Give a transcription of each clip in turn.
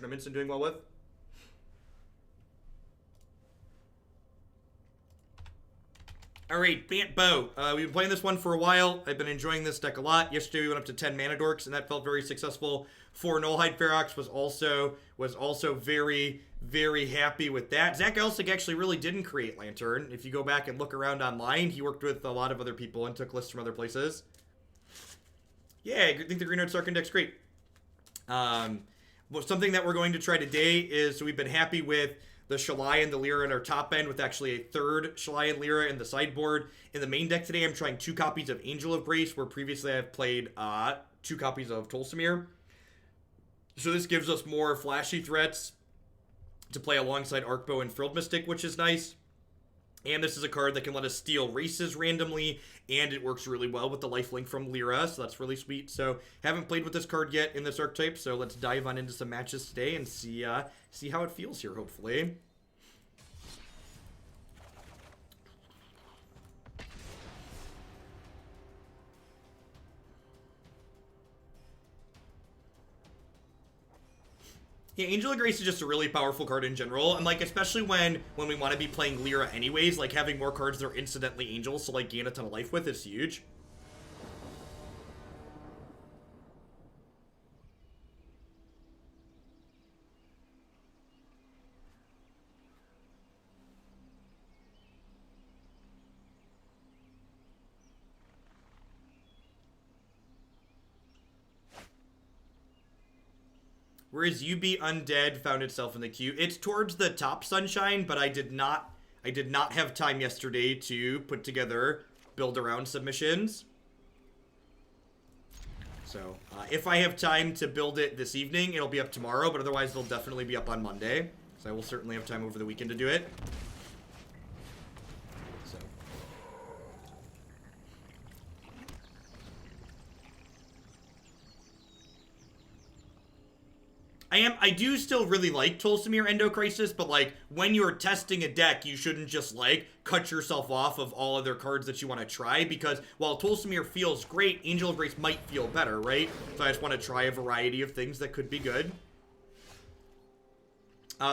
tournaments and doing well with. Alright, Bant Bow. We've been playing this one for a while. I've been enjoying this deck a lot. Yesterday we went up to 10 Mana Dorks, and that felt very successful. 4 Nullhide Ferox was also very, very happy with that. Zach Elsik actually really didn't create Lantern. If you go back and look around online, he worked with a lot of other people and took lists from other places. Yeah, I think the Green Red Sarkhan deck's great. Well, something that we're going to try today is, so we've been happy with the Shalai and the Lyra in our top end with actually a third Shalai and Lyra in the sideboard. In the main deck today, I'm trying 2 copies of Angel of Grace, where previously I've played 2 copies of Tolsimir. So this gives us more flashy threats to play alongside Arkbow and Frilled Mystic, which is nice. And this is a card that can let us steal races randomly, and it works really well with the lifelink from Lyra, so that's really sweet. So, haven't played with this card yet in this archetype, so let's dive on into some matches today and see how it feels here, hopefully. Yeah, Angel of Grace is just a really powerful card in general, and like especially when we want to be playing Lyra anyways, like having more cards that are incidentally angels to like gain a ton of life with is huge. Whereas UB Undead found itself in the queue. It's towards the top, Sunshine, but I did not have time yesterday to put together build around submissions. So, if I have time to build it this evening, it'll be up tomorrow, but otherwise it'll definitely be up on Monday. So I will certainly have time over the weekend to do it. I do still really like Tolsimir Endocrisis, but like when you're testing a deck, you shouldn't just like cut yourself off of all other cards that you want to try, because while Tolsimir feels great, Angel of Grace might feel better, right? So I just want to try a variety of things that could be good.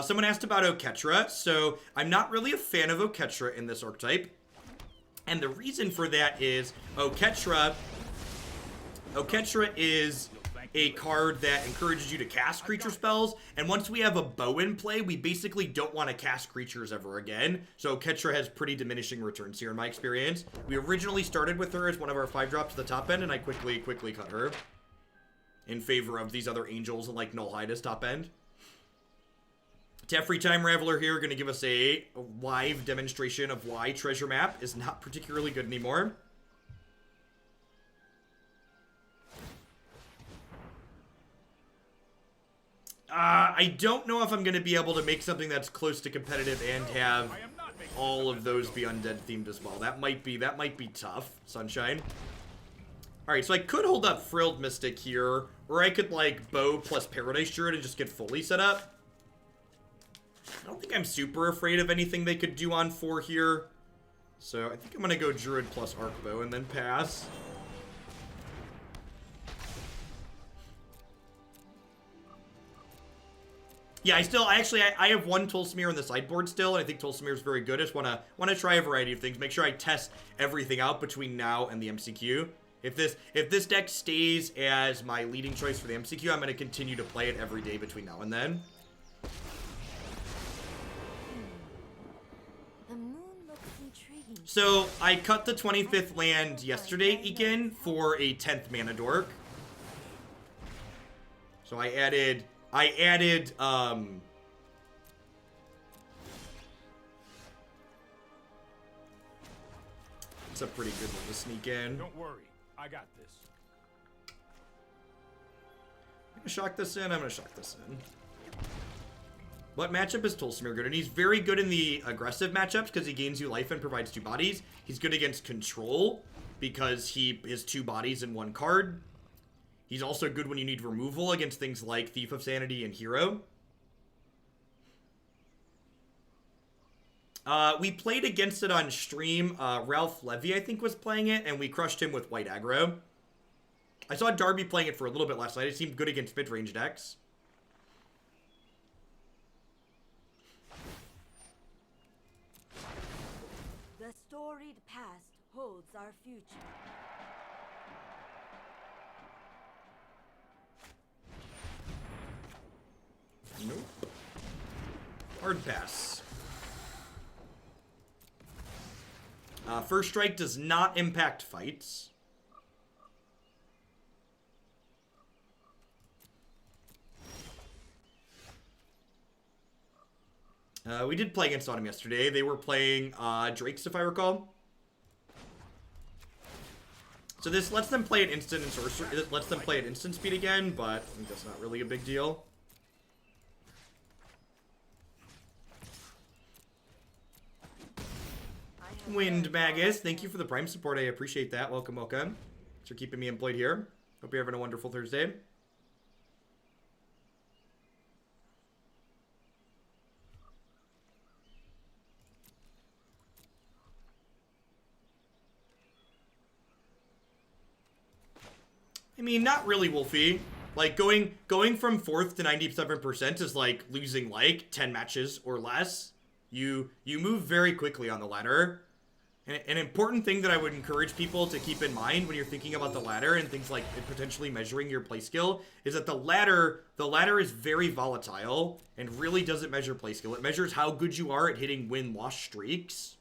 Someone asked about Oketra, so I'm not really a fan of Oketra in this archetype. And the reason for that is Oketra is a card that encourages you to cast creature spells, and once we have a bow in play, we basically don't want to cast creatures ever again. So Ketra has pretty diminishing returns here in my experience. We originally started with her as one of our 5-drops at the top end, and I quickly cut her in favor of these other angels and like Nullhide as top end. Teferi Time Raveler here, going to give us a live demonstration of why Treasure Map is not particularly good anymore. I don't know if I'm going to be able to make something that's close to competitive and have all of those be undead themed as well. That might be tough, Sunshine. Alright, so I could hold up Frilled Mystic here, or I could like Bow plus Paradise Druid and just get fully set up. I don't think I'm super afraid of anything they could do on 4 here. So I think I'm going to go Druid plus Arkbow and then pass. Yeah, I have one Tolsimir in the sideboard still, and I think Tolsimir is very good. I just want to try a variety of things. Make sure I test everything out between now and the MCQ. If this deck stays as my leading choice for the MCQ, I'm going to continue to play it every day between now and then. So, I cut the 25th land yesterday, Ekin, for a 10th mana dork. So I added it's a pretty good one to sneak in. Don't worry, I got this. I'm gonna shock this in. What matchup is Tolsimir good in? He's very good in the aggressive matchups because he gains you life and provides 2 bodies. He's good against control because he is 2 bodies in 1 card. He's also good when you need removal against things like Thief of Sanity and Hero. We played against it on stream. Ralph Levy, I think, was playing it, and we crushed him with white aggro. I saw Darby playing it for a little bit last night. It seemed good against mid-range decks. storied past holds our future. Nope. Hard pass. First strike does not impact fights. We did play against Autumn yesterday. They were playing Drakes, if I recall. So this lets them play at instant and sorcery. It lets them play at instant speed again, but I think that's not really a big deal. Wind Magus, thank you for the Prime support. I appreciate that. Welcome, welcome. Thanks for keeping me employed here. Hope you're having a wonderful Thursday. I mean, not really, Wolfie. Like, going from 4th to 97% is like losing, like, 10 matches or less. You move very quickly on the ladder. And an important thing that I would encourage people to keep in mind when you're thinking about the ladder and things like potentially measuring your play skill is that the ladder is very volatile and really doesn't measure play skill. It measures how good you are at hitting win-loss streaks.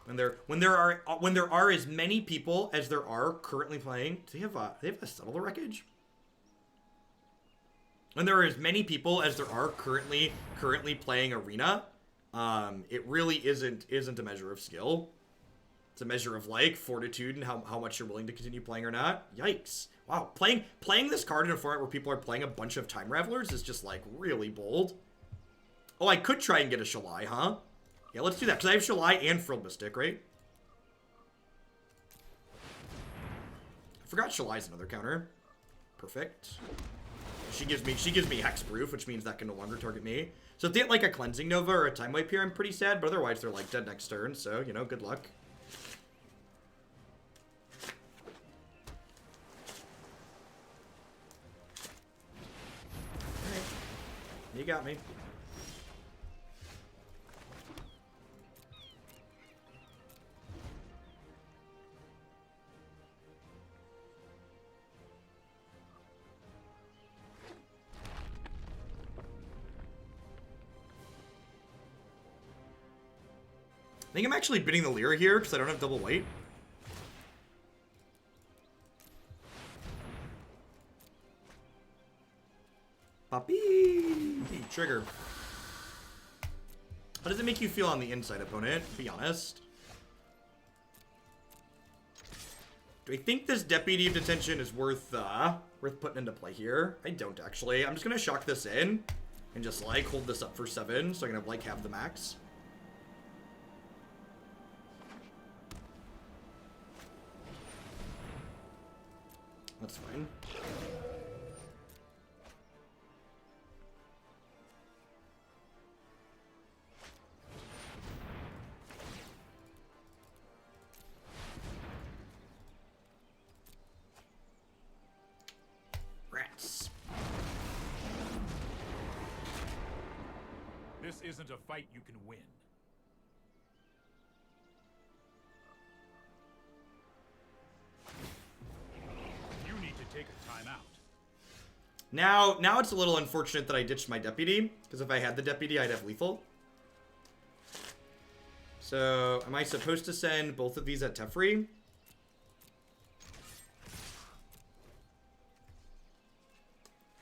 When there are as many people as there are currently playing, do they have a Settle the Wreckage? When there are as many people as there are currently playing Arena, it really isn't a measure of skill. It's a measure of like fortitude and how much you're willing to continue playing or not. Yikes! Wow, playing this card in a format where people are playing a bunch of Time Ravelers is just like really bold. Oh, I could try and get a Shalai, huh? Yeah, let's do that, because I have Shalai and Frilled Mystic, right? I forgot Shalai's another counter. Perfect. She gives me Hexproof, which means that can no longer target me. So if they get like a Cleansing Nova or a Time Wipe here, I'm pretty sad, but otherwise they're like dead next turn, so, you know, good luck. Alright. You got me. I think I'm actually bidding the Lyra here because I don't have double white. Puppy! Trigger. How does it make you feel on the inside, opponent? Be honest. Do I think this Deputy of Detention is worth putting into play here? I don't actually. I'm just gonna shock this in and just like hold this up for 7 so I can have like half the max. That's fine. Rats. This isn't a fight you can win. Take a time out. Now it's a little unfortunate that I ditched my Deputy, because if I had the Deputy, I'd have lethal. So, am I supposed to send both of these at Teferi?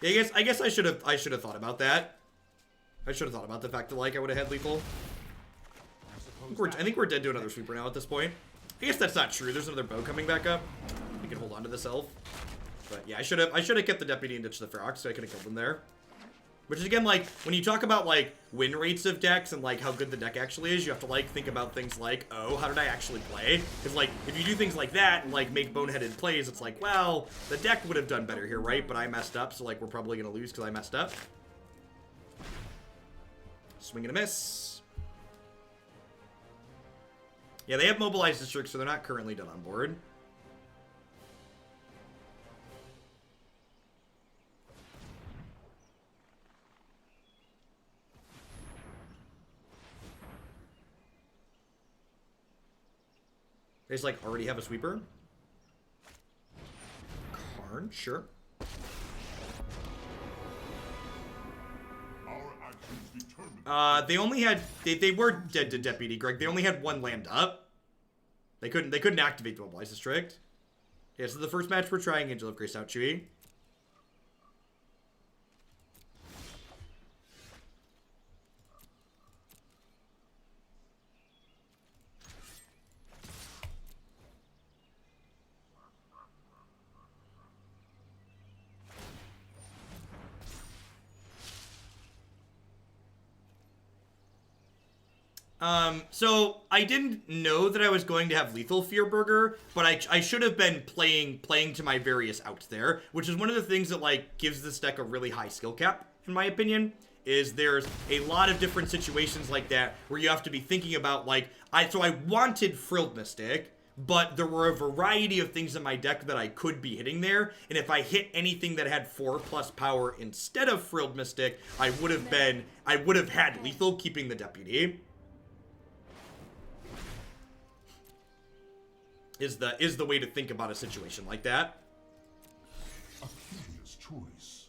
Yeah, I guess I should have thought about that. I should have thought about the fact that like I would have had lethal. I think we're dead to another sweeper now at this point. I guess that's not true. There's another bow coming back up. We can hold on to this elf. But yeah, I should have kept the Deputy and ditched the Ferox, so I could have killed them there. Which is again, like, when you talk about like win rates of decks and like how good the deck actually is, you have to like think about things like, oh, how did I actually play? Because like if you do things like that and like make boneheaded plays, it's like, well, the deck would have done better here, right? But I messed up, so like we're probably gonna lose because I messed up. Swing and a miss. Yeah, they have mobilized districts, so they're not currently done on board. They just, like, already have a sweeper? Karn, sure. They only had... They were dead to Deputy, Greg. They only had one land up. They couldn't activate the Mobilize District. Yeah, so the first match we're trying Angel of Grace out, Chewy. So I didn't know that I was going to have Lethal Fearburger, but I should have been playing to my various outs there, which is one of the things that, like, gives this deck a really high skill cap, in my opinion, is there's a lot of different situations like that where you have to be thinking about, like, so I wanted Frilled Mystic, but there were a variety of things in my deck that I could be hitting there, and if I hit anything that had 4+ power instead of Frilled Mystic, I would have had Lethal keeping the Deputy. Is the way to think about a situation like that. A curious choice.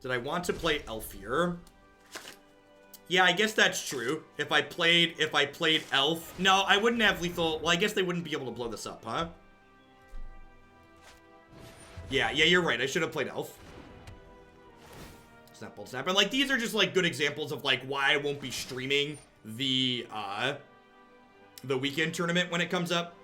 Did I want to play Elfier? Yeah, I guess that's true. If I played Elf, no, I wouldn't have lethal. Well, I guess they wouldn't be able to blow this up, huh? Yeah, you're right. I should have played Elf. Snap, bolt, snap. And, like, these are just, like, good examples of, like, why I won't be streaming the weekend tournament when it comes up,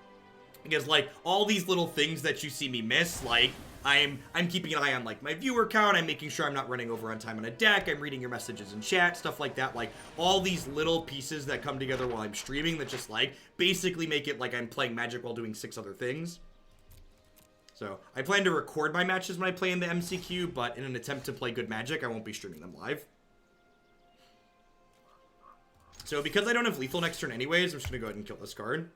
because, like, all these little things that you see me miss, like, I'm keeping an eye on, like, my viewer count, I'm making sure I'm not running over on time on a deck, I'm reading your messages in chat, stuff like that, like, all these little pieces that come together while I'm streaming that just, like, basically make it like I'm playing Magic while doing 6 other things. So, I plan to record my matches when I play in the MCQ, but in an attempt to play good Magic, I won't be streaming them live. So, because I don't have lethal next turn anyways, I'm just going to go ahead and kill this card.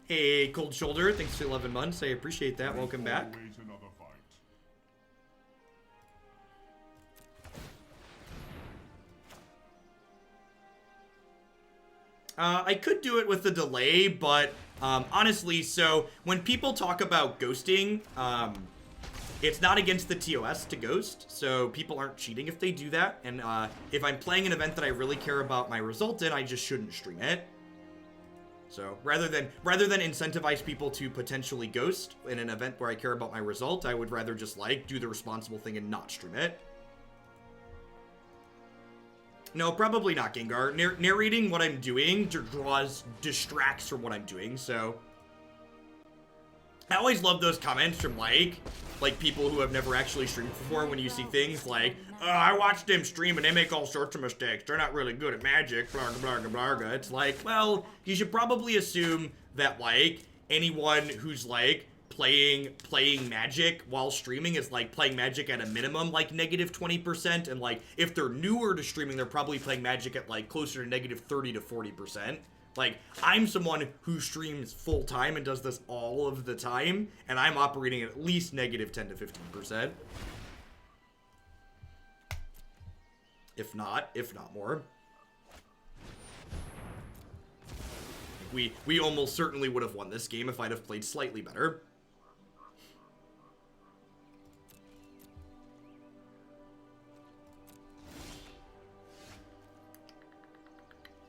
Hey, Cold Shoulder, thanks for 11 months. I appreciate that. Welcome back. Always another fight. I could do it with the delay, but honestly, so when people talk about ghosting, it's not against the TOS to ghost, so people aren't cheating if they do that, and if I'm playing an event that I really care about my result in, I just shouldn't stream it. So rather than incentivize people to potentially ghost in an event where I care about my result, I would rather just, like, do the responsible thing and not stream it. No, probably not, Gengar. Narrating what I'm doing distracts from what I'm doing, so... I always love those comments from, like people who have never actually streamed before when you see things like, I watched them stream and they make all sorts of mistakes. They're not really good at Magic, blah, blah, blah, blah, blah. It's like, well, you should probably assume that, like, anyone who's, like, playing Magic while streaming is, like, playing Magic at a minimum, like, negative 20%. And, like, if they're newer to streaming, they're probably playing Magic at, like, closer to negative 30 to 40%. Like, I'm someone who streams full-time and does this all of the time, and I'm operating at least negative 10 to 15%. If not more. We almost certainly would have won this game if I'd have played slightly better.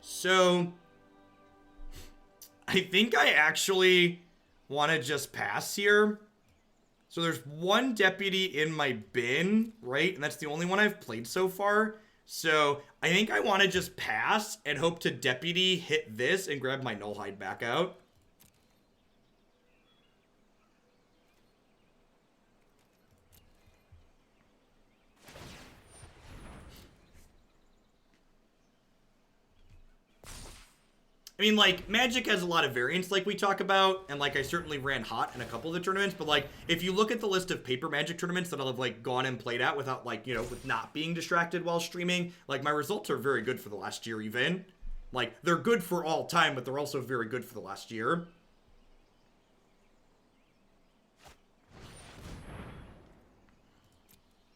So... I think I actually want to just pass here. So there's one deputy in my bin, right? And that's the only one I've played so far. So I think I want to just pass and hope to deputy hit this and grab my Nullhide back out. I mean, like, Magic has a lot of variants like we talk about, and, like, I certainly ran hot in a couple of the tournaments, but, like, if you look at the list of paper Magic tournaments that I'll have, like, gone and played at without, like, you know, with not being distracted while streaming, like, my results are very good for the last year even. Like, they're good for all time, but they're also very good for the last year.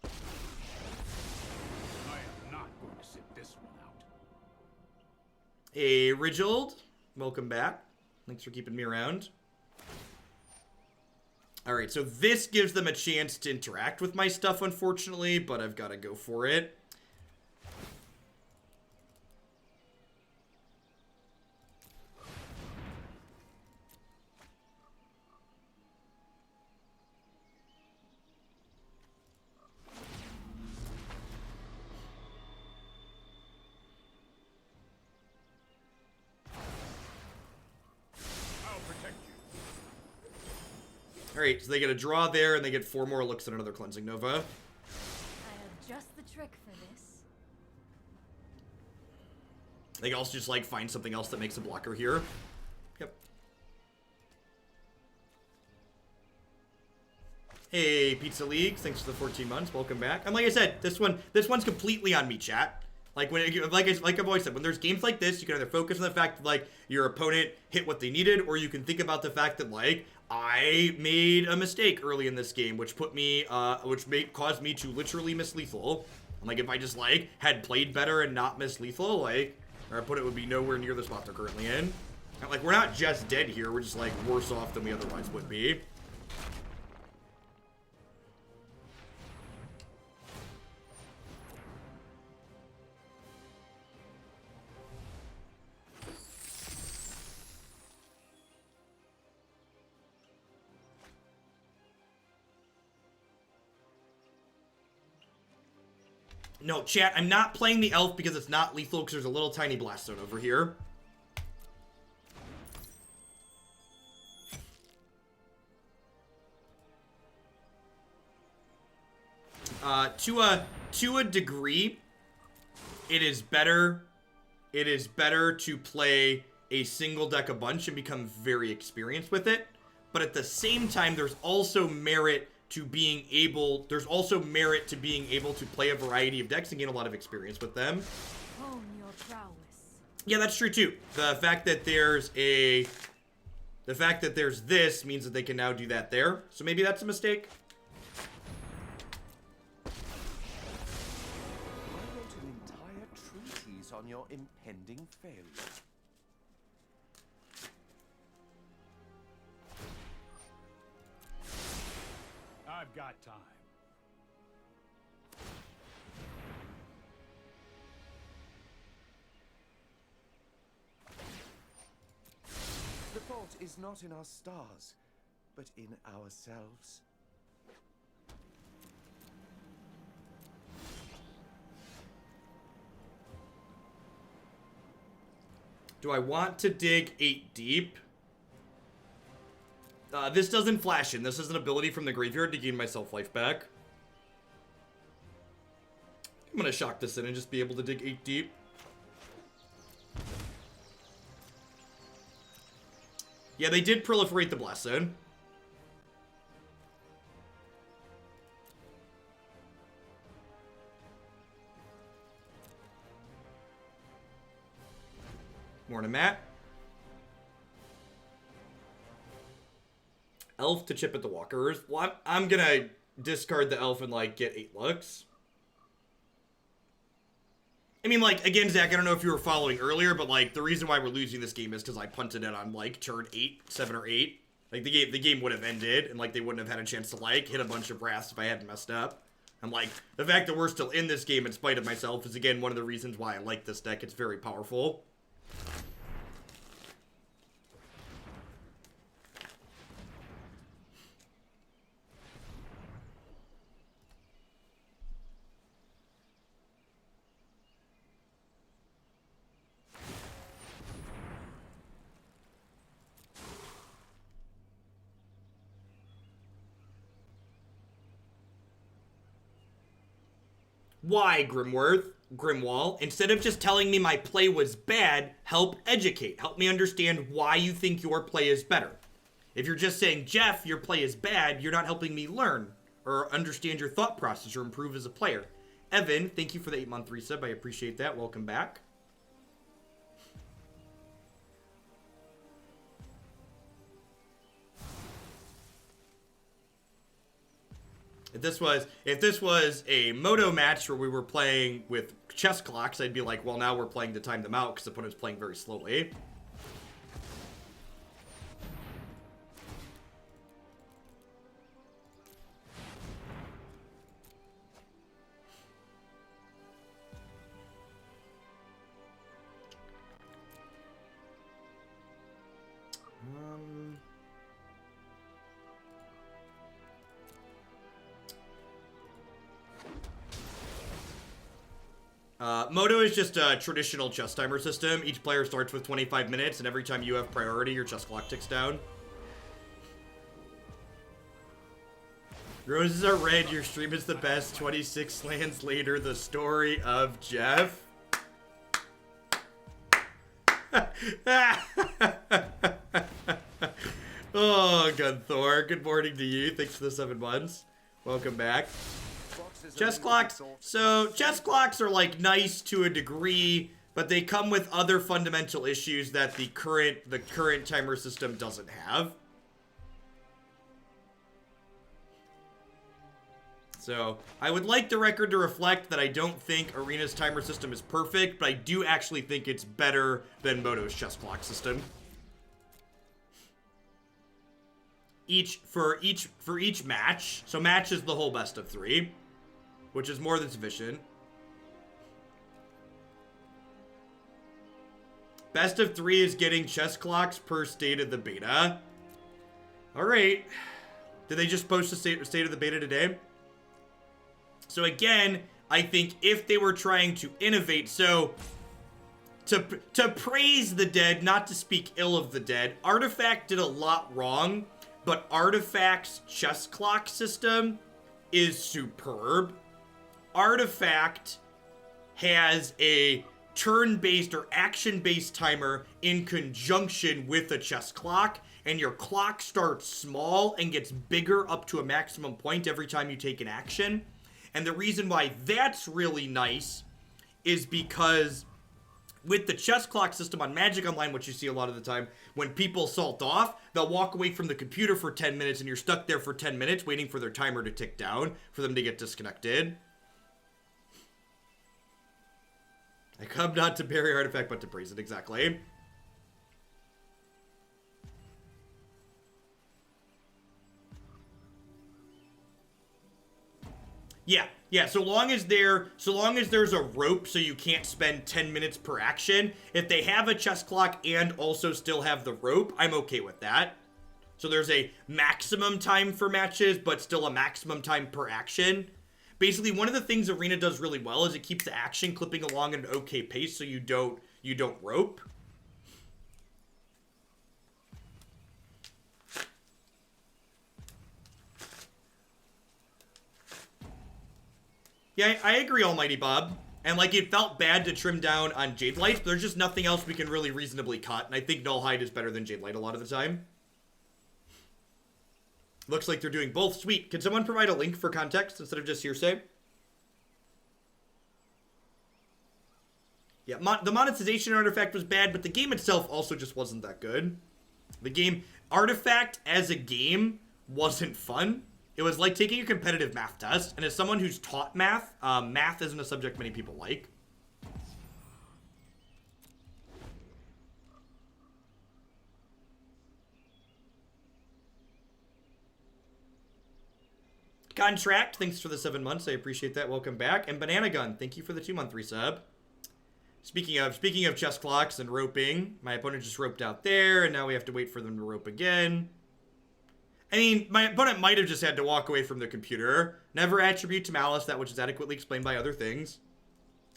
I am not going to sit this one out. Hey, Rigold. Welcome back. Thanks for keeping me around. Alright, so this gives them a chance to interact with my stuff, unfortunately, but I've got to go for it. Alright, so they get a draw there, and they get 4 more looks at another Cleansing Nova. I have just the trick for this. They can also just, like, find something else that makes a blocker here. Yep. Hey, Pizza League, thanks for the 14 months. Welcome back. And like I said, this one's completely on me, chat. Like like I've always said, when there's games like this, you can either focus on the fact that like your opponent hit what they needed, or you can think about the fact that like I made a mistake early in this game, which put me, caused me to literally miss lethal. And like if I just like had played better and not miss lethal, like our opponent would be nowhere near the spot they're currently in. And, like we're not just dead here, we're just like worse off than we otherwise would be. No, chat, I'm not playing the elf because it's not lethal because there's a little tiny blast zone over here. To a degree, it is better to play a single deck a bunch and become very experienced with it. But at the same time, there's also merit to being able to play a variety of decks and gain a lot of experience with them. Hone your prowess. Yeah, that's true too. The fact that there's this means that they can now do that there. So maybe that's a mistake. I wrote an entire treatise on your impending failure. I've got time. The fault is not in our stars, but in ourselves. Do I want to dig 8 deep? This doesn't flash in. This is an ability from the graveyard to gain myself life back. I'm gonna shock this in and just be able to dig 8 deep. Yeah, they did proliferate the blast zone. Morning, Matt. Elf to chip at the walkers. Well, I'm gonna discard the elf and, like, get 8 looks. I mean, like, again, Zach, I don't know if you were following earlier, but, like, the reason why we're losing this game is because I punted it on, like, turn 8, 7, or 8. Like, the game would have ended, and, like, they wouldn't have had a chance to, like, hit a bunch of wraths if I hadn't messed up. And, like, the fact that we're still in this game in spite of myself is, again, one of the reasons why I like this deck. It's very powerful. Why, Grimwall? Instead of just telling me my play was bad, help educate. Help me understand why you think your play is better. If you're just saying, Jeff, your play is bad, you're not helping me learn or understand your thought process or improve as a player. Evan, thank you for the 8-month resub. I appreciate that. Welcome back. If this was a Moto match where we were playing with chess clocks, I'd be like, well, now we're playing to time them out because the opponent's playing very slowly. Moto is just a traditional chess timer system. Each player starts with 25 minutes, and every time you have priority, your chess clock ticks down. Roses are red, your stream is the best. 26 lands later, the story of Jeff. Oh, Gunthor. Good morning to you. Thanks for the 7 months. Welcome back. Chess clocks. So chess clocks are like nice to a degree, but they come with other fundamental issues that the current timer system doesn't have. So I would like the record to reflect that I don't think Arena's timer system is perfect, but I do actually think it's better than Moto's chess clock system. For each match. So match is the whole best of 3. Which is more than sufficient. Best of 3 is getting chess clocks per state of the beta. Alright. Did they just post the state of the beta today? So again, I think if they were trying to innovate, so to praise the dead, not to speak ill of the dead, Artifact did a lot wrong, but Artifact's chess clock system is superb. Artifact has a turn-based or action-based timer in conjunction with a chess clock, and your clock starts small and gets bigger up to a maximum point every time you take an action. And the reason why that's really nice is because with the chess clock system on Magic Online, which you see a lot of the time, when people salt off, they'll walk away from the computer for 10 minutes and you're stuck there for 10 minutes waiting for their timer to tick down for them to get disconnected. I come not to bury Artifact, but to praise it, exactly. Yeah, so long as there's a rope so you can't spend 10 minutes per action, if they have a chess clock and also still have the rope, I'm okay with that. So there's a maximum time for matches, but still a maximum time per action. Basically, one of the things Arena does really well is it keeps the action clipping along at an okay pace so you don't rope. Yeah, I agree, Almighty Bob. And, like, it felt bad to trim down on Jade Light, but there's just nothing else we can really reasonably cut, and I think Nullhide is better than Jade Light a lot of the time. Looks like they're doing both. Sweet. Can someone provide a link for context instead of just hearsay? Yeah, the monetization Artifact was bad, but the game itself also just wasn't that good. The game, Artifact as a game, wasn't fun. It was like taking a competitive math test, and as someone who's taught math, math isn't a subject many people like. Contract, thanks for the 7 months. I appreciate that. Welcome back. And Banana Gun, thank you for the 2-month resub. Speaking of chess clocks and roping, my opponent just roped out there, and now we have to wait for them to rope again. I mean, my opponent might have just had to walk away from the computer. Never attribute to malice that which is adequately explained by other things.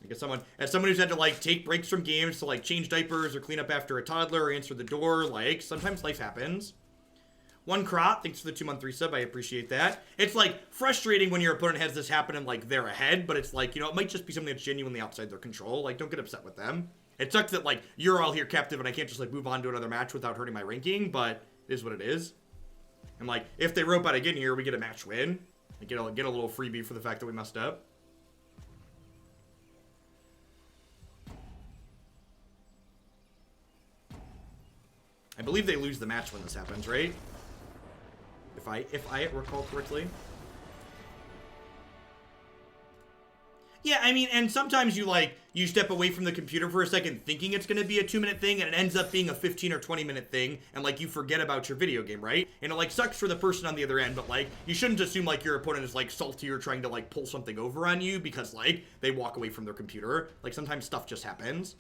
Like as someone who's had to, like, take breaks from games to, like, change diapers or clean up after a toddler or answer the door, like, sometimes life happens. One Crop, thanks for the 2-month resub, I appreciate that. It's, like, frustrating when your opponent has this happen and, like, they're ahead, but it's like, you know, it might just be something that's genuinely outside their control. Like, don't get upset with them. It sucks that, like, you're all here captive and I can't just, like, move on to another match without hurting my ranking, but it is what it is. And, like, if they rope out again here, we get a match win. And get a little freebie for the fact that we messed up. I believe they lose the match when this happens, right? If I recall correctly. Yeah, I mean, and sometimes you step away from the computer for a second thinking it's going to be a 2-minute thing, and it ends up being a 15 or 20-minute thing, and, like, you forget about your video game, right? And it, like, sucks for the person on the other end, but, like, you shouldn't assume, like, your opponent is, like, salty or trying to, like, pull something over on you because, like, they walk away from their computer. Like, sometimes stuff just happens.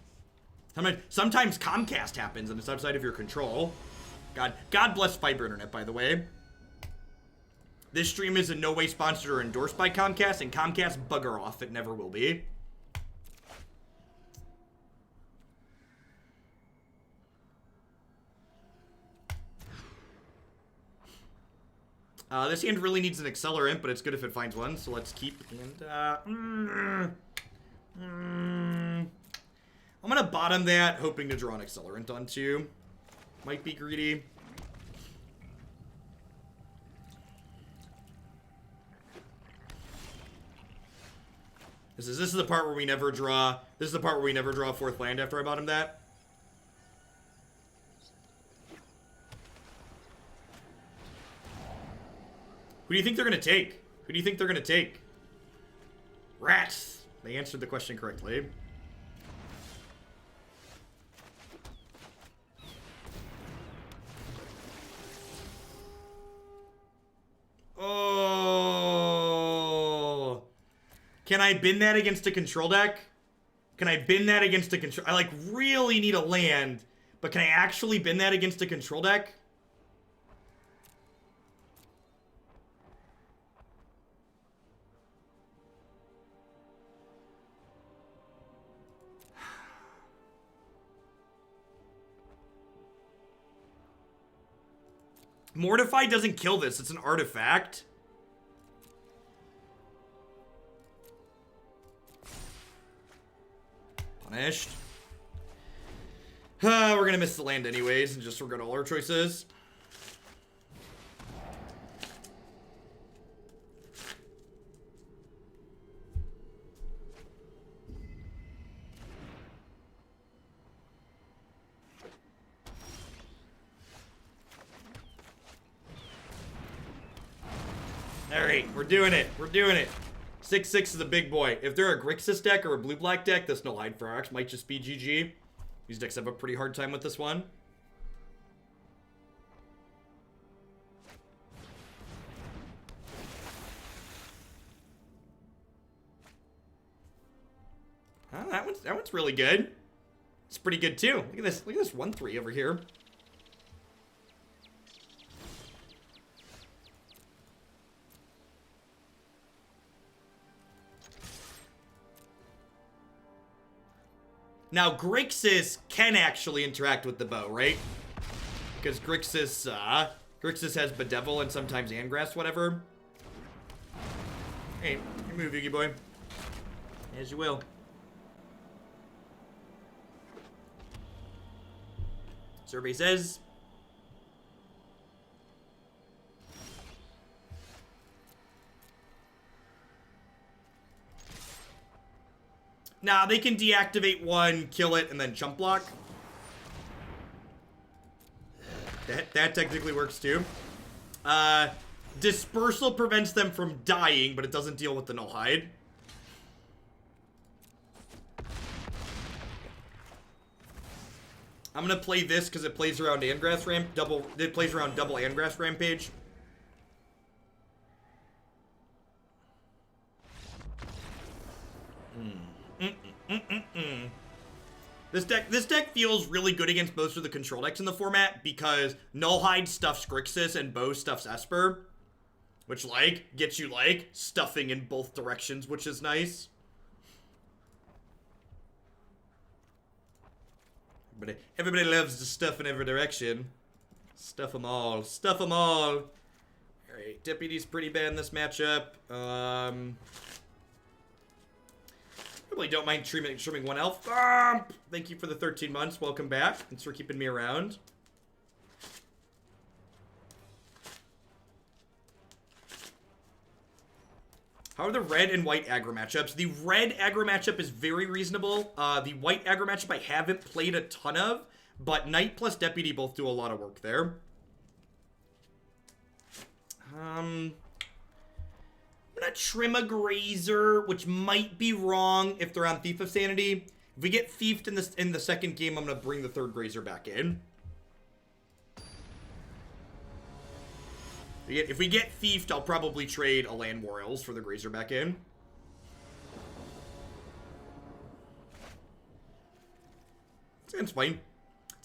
Sometimes Comcast happens, and it's outside of your control. God bless fiber internet, by the way. This stream is in no way sponsored or endorsed by Comcast, and Comcast bugger off. It never will be. This hand really needs an accelerant, but it's good if it finds one, so let's keep. And, I'm gonna bottom that, hoping to draw an accelerant onto. Might be greedy. This is the part where we never draw. This is the part where we never draw a 4th land after I bottom that. Who do you think they're gonna take? Who do you think they're gonna take? Rats! They answered the question correctly. Oh. Can I bin that against a control deck? Can I bin that against a control? I, like, really need a land, but can I actually bin that against a control deck? Mortify doesn't kill this. It's an artifact. Punished. We're gonna miss the land anyways and just regret all our choices. Alright, we're doing it. We're doing it. 6/6 is a big boy. If they're a Grixis deck or a blue-black deck, this Nullhide Ferox might just be GG. These decks have a pretty hard time with this one. That one's really good. It's pretty good too. Look at this. Look at this 1/3 over here. Now, Grixis can actually interact with the bow, right? Because Grixis has Bedevil and sometimes Angrass, whatever. Hey, you move, Yugi boy. As you will. Survey says. Nah, they can deactivate one, kill it, and then jump block. That technically works too. Dispersal prevents them from dying, but it doesn't deal with the Nullhide. I'm gonna play this because it plays around Angrass it plays around double Angrass Rampage. This deck feels really good against most of the control decks in the format because Nullhide stuffs Grixis and Bow stuffs Esper, which, like, gets you, like, stuffing in both directions, which is nice. But everybody loves to stuff in every direction. Stuff them all. Stuff them all. Alright, Deputy's pretty bad in this matchup. Probably don't mind streaming one elf. Thank you for the 13 months. Welcome back. Thanks for keeping me around. How are the red and white aggro matchups? The red aggro matchup is very reasonable. The white aggro matchup I haven't played a ton of, but Knight plus Deputy both do a lot of work there. I'm gonna trim a Grazer, which might be wrong if they're on Thief of Sanity. If we get thiefed in the second game, I'm gonna bring the third Grazer back in. If we get thiefed, I'll probably trade a Land Royals for the Grazer back in. It's fine.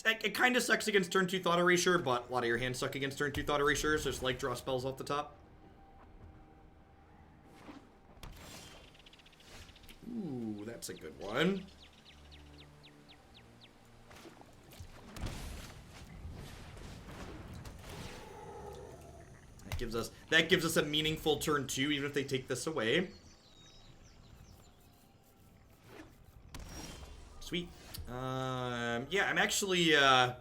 It kind of sucks against turn 2 Thought Erasure, but a lot of your hands suck against turn 2 Thought Erasures. Just like draw spells off the top. Ooh, that's a good one. That gives us a meaningful turn 2, even if they take this away. Sweet. Yeah, I'm actually, I'm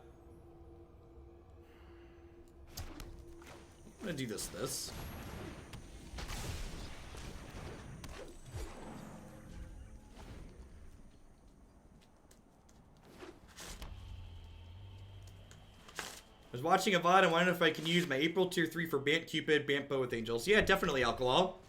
gonna do this. I was watching a VOD and wondering if I can use my April tier 3 for Bant Cupid, Bant Bow with Angels. Yeah, definitely, Alcohol.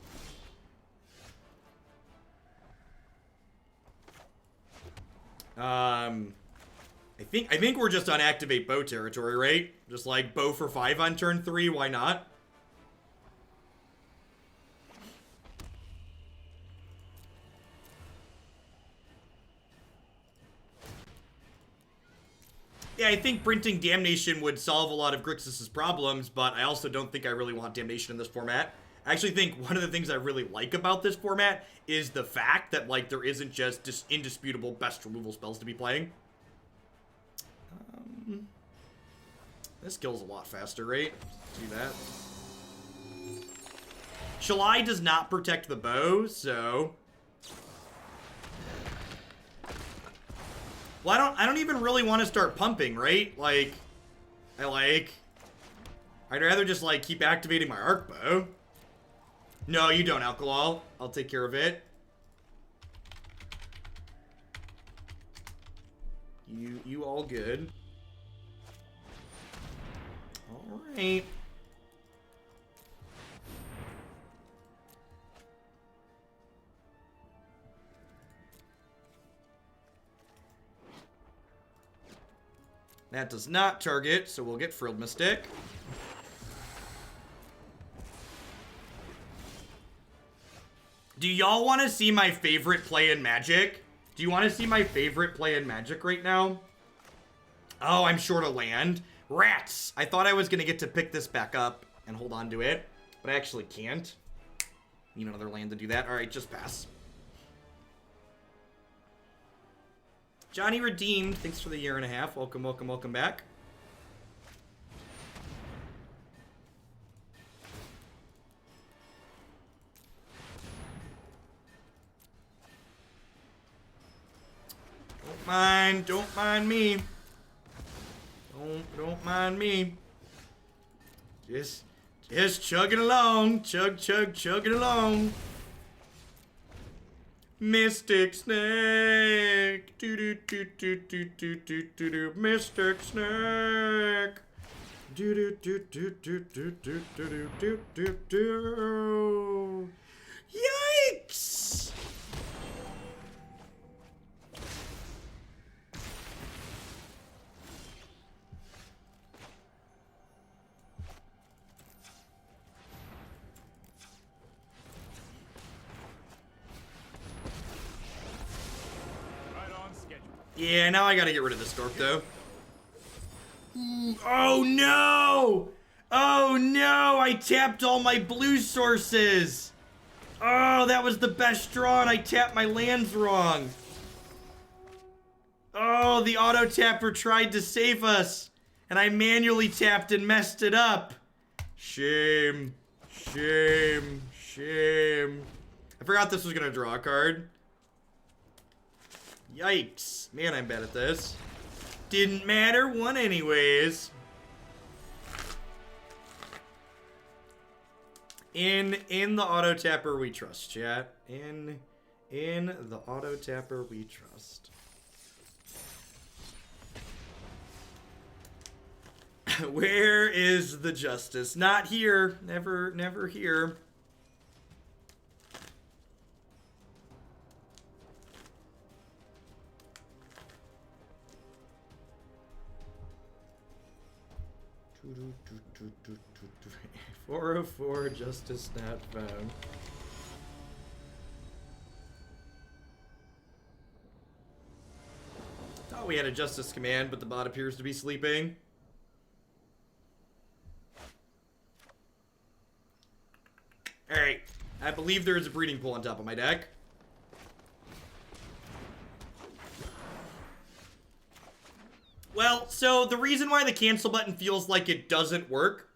I think we're just on activate bow territory, right? Just like bow for 5 on turn 3, why not? Yeah, I think printing Damnation would solve a lot of Grixis' problems, but I also don't think I really want Damnation in this format. I actually think one of the things I really like about this format is the fact that, like, there isn't just indisputable best removal spells to be playing. This kills a lot faster, right? Do that. Shalai does not protect the bow, so... Well, I don't even really want to start pumping, right? Like, I'd rather just, like, keep activating my arc bow. No, you don't, Alcohol. I'll take care of it. You all good. Alright. That does not target, so we'll get Frilled Mystic. Do y'all want to see my favorite play in Magic? Do you want to see my favorite play in Magic right now? Oh, I'm short a land. Rats! I thought I was going to get to pick this back up and hold on to it, but I actually can't. Need another land to do that. Alright, just pass. Johnny Redeemed, thanks for the 1.5 years. Welcome, welcome, welcome back. Don't mind me. Don't mind me. Just chugging along. Chugging along. Mystic Snake. Do. Mystic Snake. Do. Yikes! Yeah, now I gotta get rid of this Stork, though. Oh, no! Oh, no! I tapped all my blue sources! Oh, that was the best draw, and I tapped my lands wrong. Oh, the auto-tapper tried to save us, and I manually tapped and messed it up. Shame. Shame. Shame. I forgot this was gonna draw a card. Yikes. Man, I'm bad at this. Didn't matter, won anyways. In the auto tapper we trust, chat. In the auto tapper we trust. Where is the justice? Not here. Never here. 404 Justice not found. Thought we had a Justice command, but the bot appears to be sleeping. Alright, I believe there is a breeding pool on top of my deck. Well, so the reason why the cancel button feels like it doesn't work,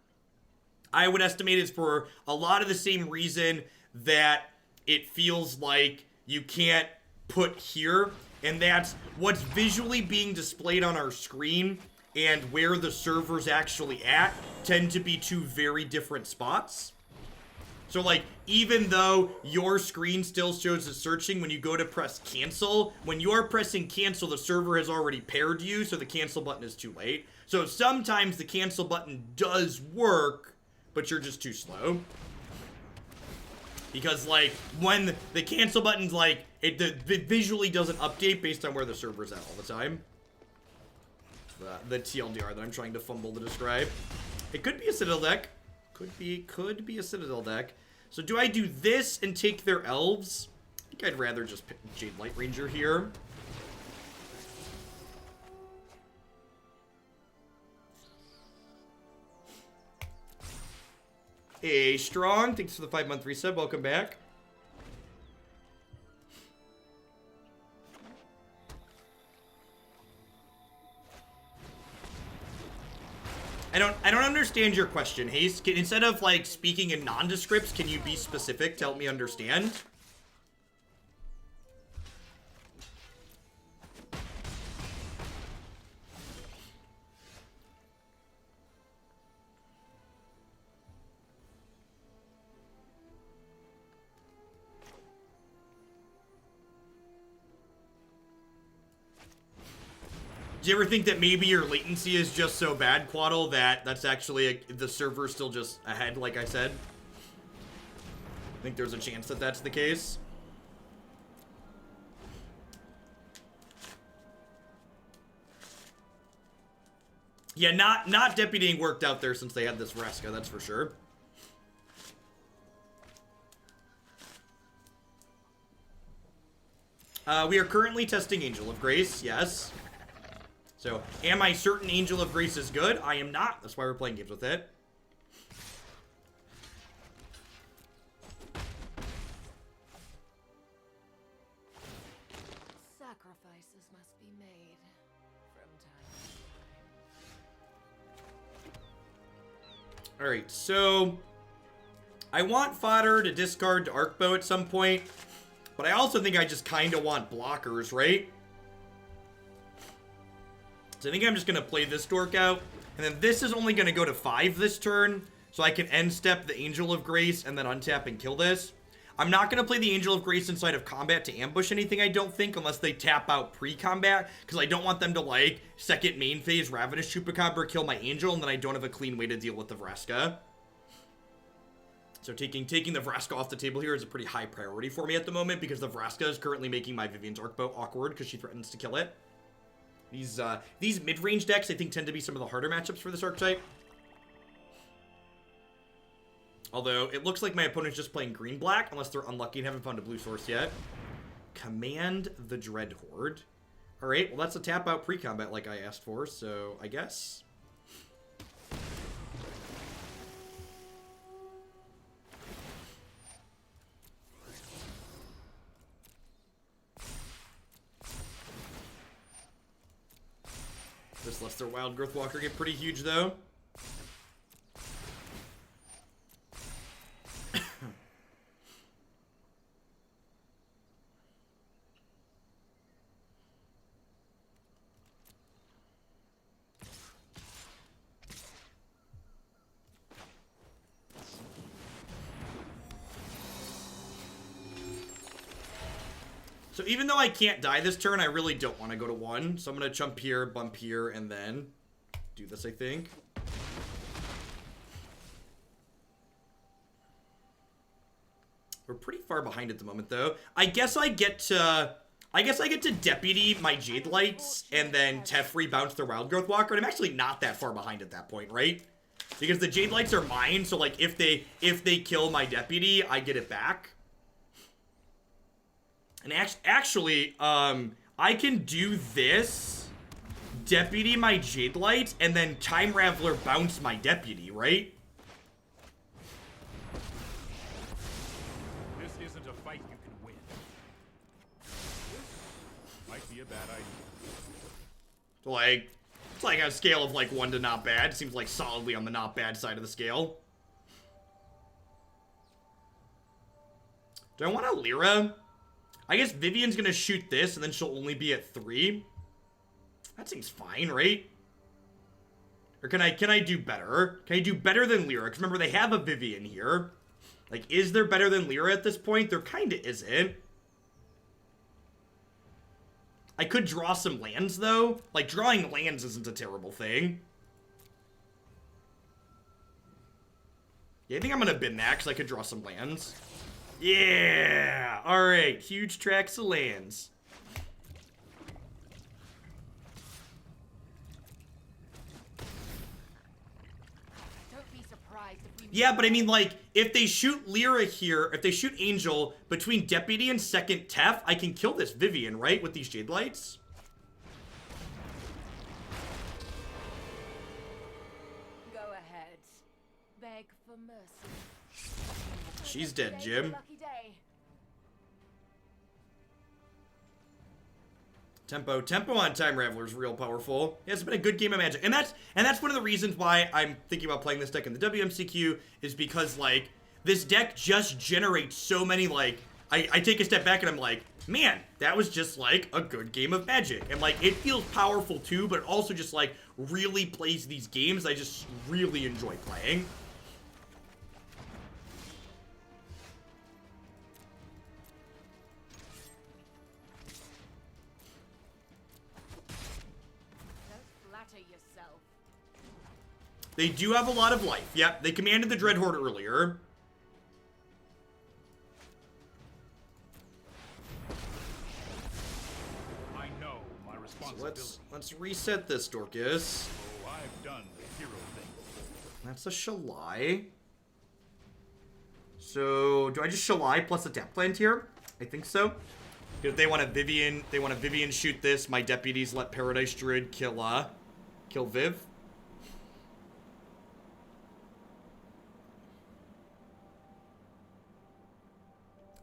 I would estimate is for a lot of the same reason that it feels like you can't put here, and that's what's visually being displayed on our screen and where the server's actually at tend to be two very different spots. So, like, even though your screen still shows the searching when you go to press cancel, when you're pressing cancel, the server has already paired you, so the cancel button is too late. So sometimes the cancel button does work, but you're just too slow. Because, like, when the cancel button's, like, it visually doesn't update based on where the server's at all the time. The TLDR that I'm trying to fumble to describe. It could be a Citadel deck. Could be a Citadel deck. So do I do this and take their elves? I think I'd rather just pick Jade Light Ranger here. Hey, Strong, thanks for the 5-month reset. Welcome back. I don't understand your question, Haste. Instead of, like, speaking in nondescripts, can you be specific to help me understand? Do you ever think that maybe your latency is just so bad, Quaddle, that that's actually the server's still just ahead, like I said? I think there's a chance that that's the case. Yeah, not deputying worked out there since they had this Vraska, that's for sure. We are currently testing Angel of Grace, yes. So, am I certain Angel of Grace is good? I am not. That's why we're playing games with it. Sacrifices must be made from time to time. Alright, so I want fodder to discard to Arcbow at some point, but I also think I just kind of want blockers, right? So I think I'm just going to play this dork out. And then this is only going to go to 5 this turn. So I can end step the Angel of Grace and then untap and kill this. I'm not going to play the Angel of Grace inside of combat to ambush anything, I don't think, unless they tap out pre-combat. Because I don't want them to, like, second main phase Ravenous Chupacabra, kill my Angel, and then I don't have a clean way to deal with the Vraska. So taking the Vraska off the table here is a pretty high priority for me at the moment, because the Vraska is currently making my Vivian's Arcbow awkward because she threatens to kill it. These mid-range decks, I think, tend to be some of the harder matchups for this archetype. Although, it looks like my opponent's just playing green-black, unless they're unlucky and haven't found a blue source yet. Command the Dreadhorde. Alright, well that's a tap-out pre-combat like I asked for, so I guess. This lets their Wild Growth Walker get pretty huge, though. So even though I can't die this turn, I really don't want to go to 1. So I'm going to jump here, bump here, and then do this, I think. We're pretty far behind at the moment, though. I guess I get to Deputy my Jade Lights and then Teferi bounce their Wild Growth Walker. And I'm actually not that far behind at that point, right? Because the Jade Lights are mine, so like if they kill my deputy, I get it back. And actually, I can do this, deputy my Jade Light, and then Time Raveler bounce my deputy, right? This isn't a fight you can win. Might be a bad idea. Like, it's like a scale of like 1 to not bad. Seems like solidly on the not bad side of the scale. Do I want a Lyra? I guess Vivian's gonna shoot this, and then she'll only be at 3. That seems fine, right? Or can I do better? Can I do better than Lyra? Because remember, they have a Vivian here. Like, is there better than Lyra at this point? There kinda isn't. I could draw some lands, though. Like, drawing lands isn't a terrible thing. Yeah, I think I'm gonna bin that, because I could draw some lands. Yeah! Alright, huge tracts of lands. Don't be surprised if we Yeah, but I mean, like, if they shoot Lyra here, if they shoot Angel, between Deputy and second Tef, I can kill this Vivian, right? With these Jade Lights? go ahead. Beg for mercy. She's dead, Today's Jim. a lucky day. Tempo on Time Raveler is real powerful. Yeah, it's been a good game of Magic. And that's one of the reasons why I'm thinking about playing this deck in the WMCQ, is because, like, this deck just generates so many, like, I take a step back and I'm like, man, that was just, like, a good game of Magic. And, like, it feels powerful, too, but it also just, like, really plays these games I just really enjoy playing. Don't flatter yourself. They do have a lot of life. Yep, they commanded the Dreadhorde earlier. I know my So responsibility. let's reset this, Dorcas. Oh, I've done the hero thing before. That's a Shalai. So, do I just Shalai plus a Depth Plant here? I think so. If they want a Vivian shoot this, my deputies let Paradise Druid kill Viv.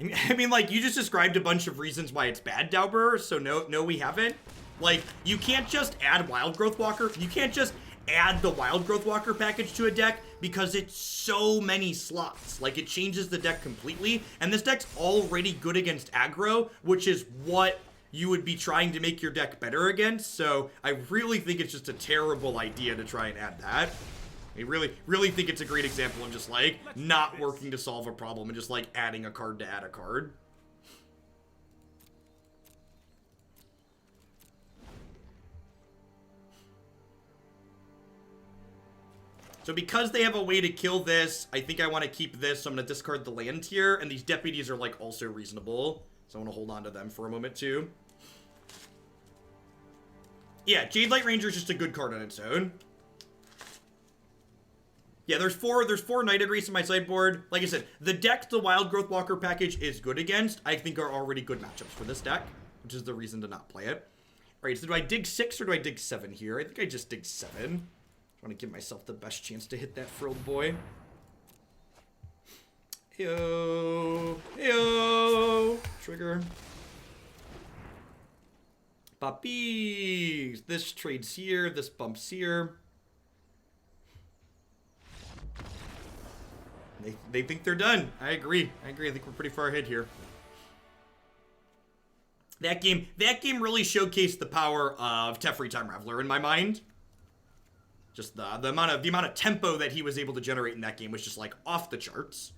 I mean, like, you just described a bunch of reasons why it's bad, Dauber, so no, we haven't. Like, you can't just add Wild Growth Walker. You can't just add the Wild Growth Walker package to a deck because it's so many slots. Like, it changes the deck completely, and this deck's already good against aggro, which is what you would be trying to make your deck better against, so I really think it's just a terrible idea to try and add that. I really think it's a great example of just, like, not working to solve a problem and just, like, adding a card to add a card. So because they have a way to kill this, I think I want to keep this, so I'm going to discard the land here, and these deputies are, like, also reasonable, so I want to hold on to them for a moment, too. Yeah, Jade Light Ranger is just a good card on its own. Yeah, there's four Night Race in my sideboard. Like I said, the deck the Wild Growth Walker package is good against, I think are already good matchups for this deck, which is the reason to not play it. Alright, so do I dig 6 or do I dig 7 here? I think I just dig 7. I want to give myself the best chance to hit that frilled boy. Heyo. Heyo. Trigger. Puppies. This trades here. This bumps here. They think they're done. I agree. I think we're pretty far ahead here. That game really showcased the power of Teferi Time Raveler in my mind. Just the amount of tempo that he was able to generate in that game was just, like, off the charts.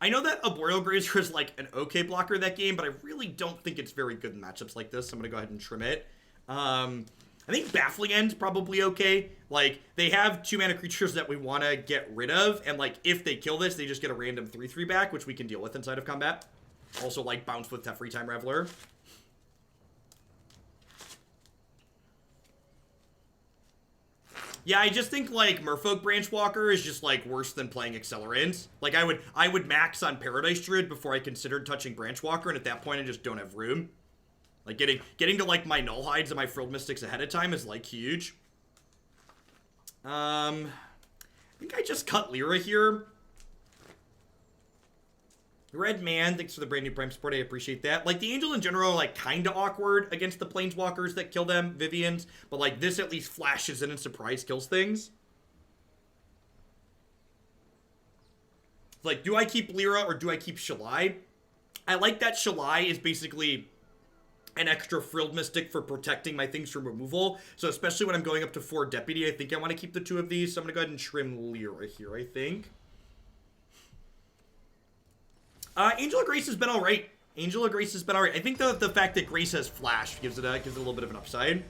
I know that Arboreal Grazer is, like, an okay blocker that game, but I really don't think it's very good in matchups like this. So I'm gonna go ahead and trim it. I think Baffling End's probably okay. Like, they have 2-mana creatures that we want to get rid of, and, like, if they kill this, they just get a random 3/3 back, which we can deal with inside of combat. Also, like, bounce with Teferi Time Raveler. Yeah, I just think like Merfolk Branchwalker is just like worse than playing Accelerant. Like I would max on Paradise Druid before I considered touching Branchwalker, and at that point I just don't have room. Like getting to like my Null Hides and my Frilled Mystics ahead of time is like huge. I think I just cut Lyra here. Red Man, thanks for the brand new Prime support. I appreciate that. Like, the Angel in general are, like, kind of awkward against the Planeswalkers that kill them, Vivians. But, like, this at least flashes in and surprise kills things. Like, do I keep Lyra or do I keep Shalai? I like that Shalai is basically an extra Frilled Mystic for protecting my things from removal. So, especially when I'm going up to 4 Deputy, I think I want to keep the 2 of these. So, I'm going to go ahead and trim Lyra here, I think. Angel of Grace has been alright. Angel of Grace has been alright. I think the fact that Grace has Flash gives it a little bit of an upside.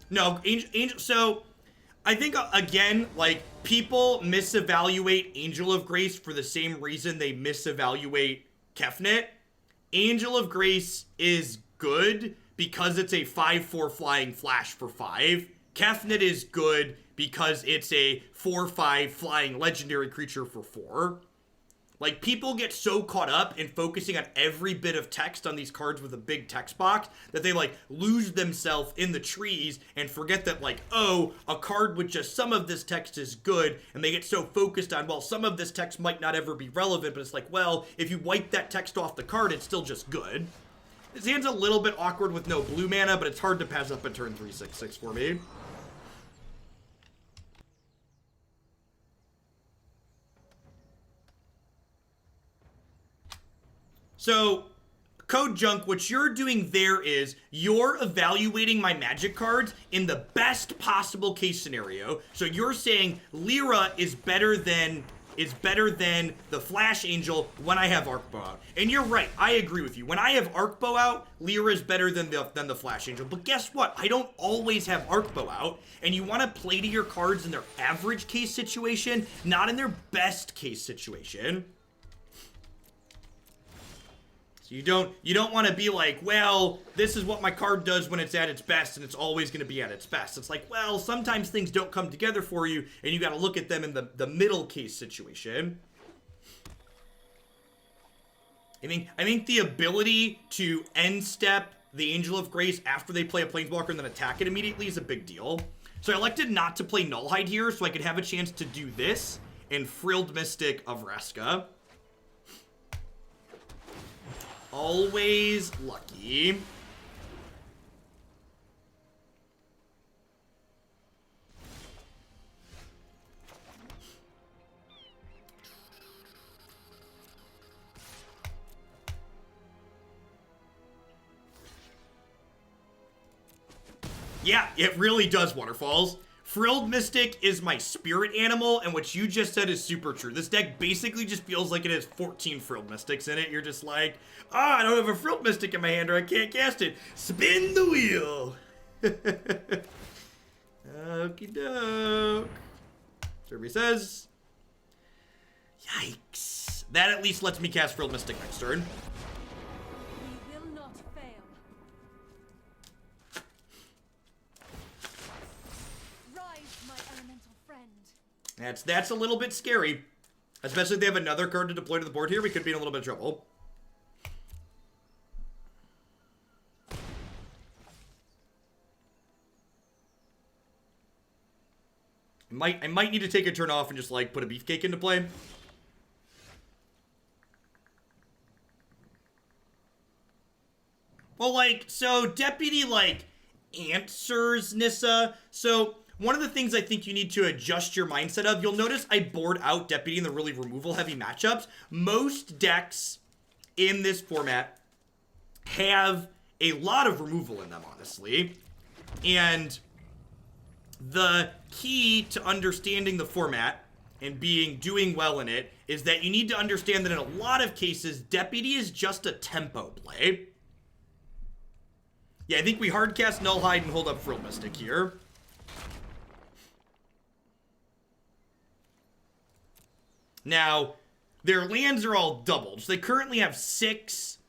No, Angel, so I think, again, like, people misevaluate Angel of Grace for the same reason they misevaluate Kefnet. Angel of Grace is good because it's a 5/4 flying flash for 5. Kefnet is good because it's a 4/5 flying legendary creature for 4. Like, people get so caught up in focusing on every bit of text on these cards with a big text box that they, like, lose themselves in the trees and forget that, like, oh, a card with just some of this text is good, and they get so focused on, well, some of this text might not ever be relevant, but it's like, well, if you wipe that text off the card, it's still just good. This hand's a little bit awkward with no blue mana, but it's hard to pass up a turn 3/6/6 for me. So, Code Junk, what you're doing there is you're evaluating my Magic cards in the best possible case scenario. So you're saying Lyra is better than the Flash Angel when I have Arcbow out. And you're right, I agree with you. When I have Arcbow out, Lyra is better than the Flash Angel. But guess what? I don't always have Arcbow out, and you want to play to your cards in their average case situation, not in their best case situation. So you don't want to be like, well, this is what my card does when it's at its best, and it's always going to be at its best. It's like, well, sometimes things don't come together for you, and you got to look at them in the middle case situation. I think the ability to end step the Angel of Grace after they play a Planeswalker and then attack it immediately is a big deal. So I elected not to play Null Hide here, so I could have a chance to do this and Frilled Mystic of Vraska. Always lucky. Yeah, it really does, Waterfalls. Frilled Mystic is my spirit animal, and what you just said is super true. This deck basically just feels like it has 14 Frilled Mystics in it. You're just like, I don't have a Frilled Mystic in my hand or I can't cast it. Spin the wheel. Okie doke. Survey says, yikes. That at least lets me cast Frilled Mystic next turn. We will not fail. Rise, my elemental friend. That's a little bit scary. Especially if they have another card to deploy to the board here, we could be in a little bit of trouble. I might need to take a turn off and just, like, put a Beefcake into play. Well, like, so Deputy, like, answers Nissa. So one of the things I think you need to adjust your mindset of, you'll notice I board out Deputy in the really removal-heavy matchups. Most decks in this format have a lot of removal in them, honestly. And the key to understanding the format and doing well in it is that you need to understand that in a lot of cases, Deputy is just a tempo play. Yeah, I think we hardcast Null Hide and hold up Frilled Mystic here. Now, their lands are all doubled. So they currently have 6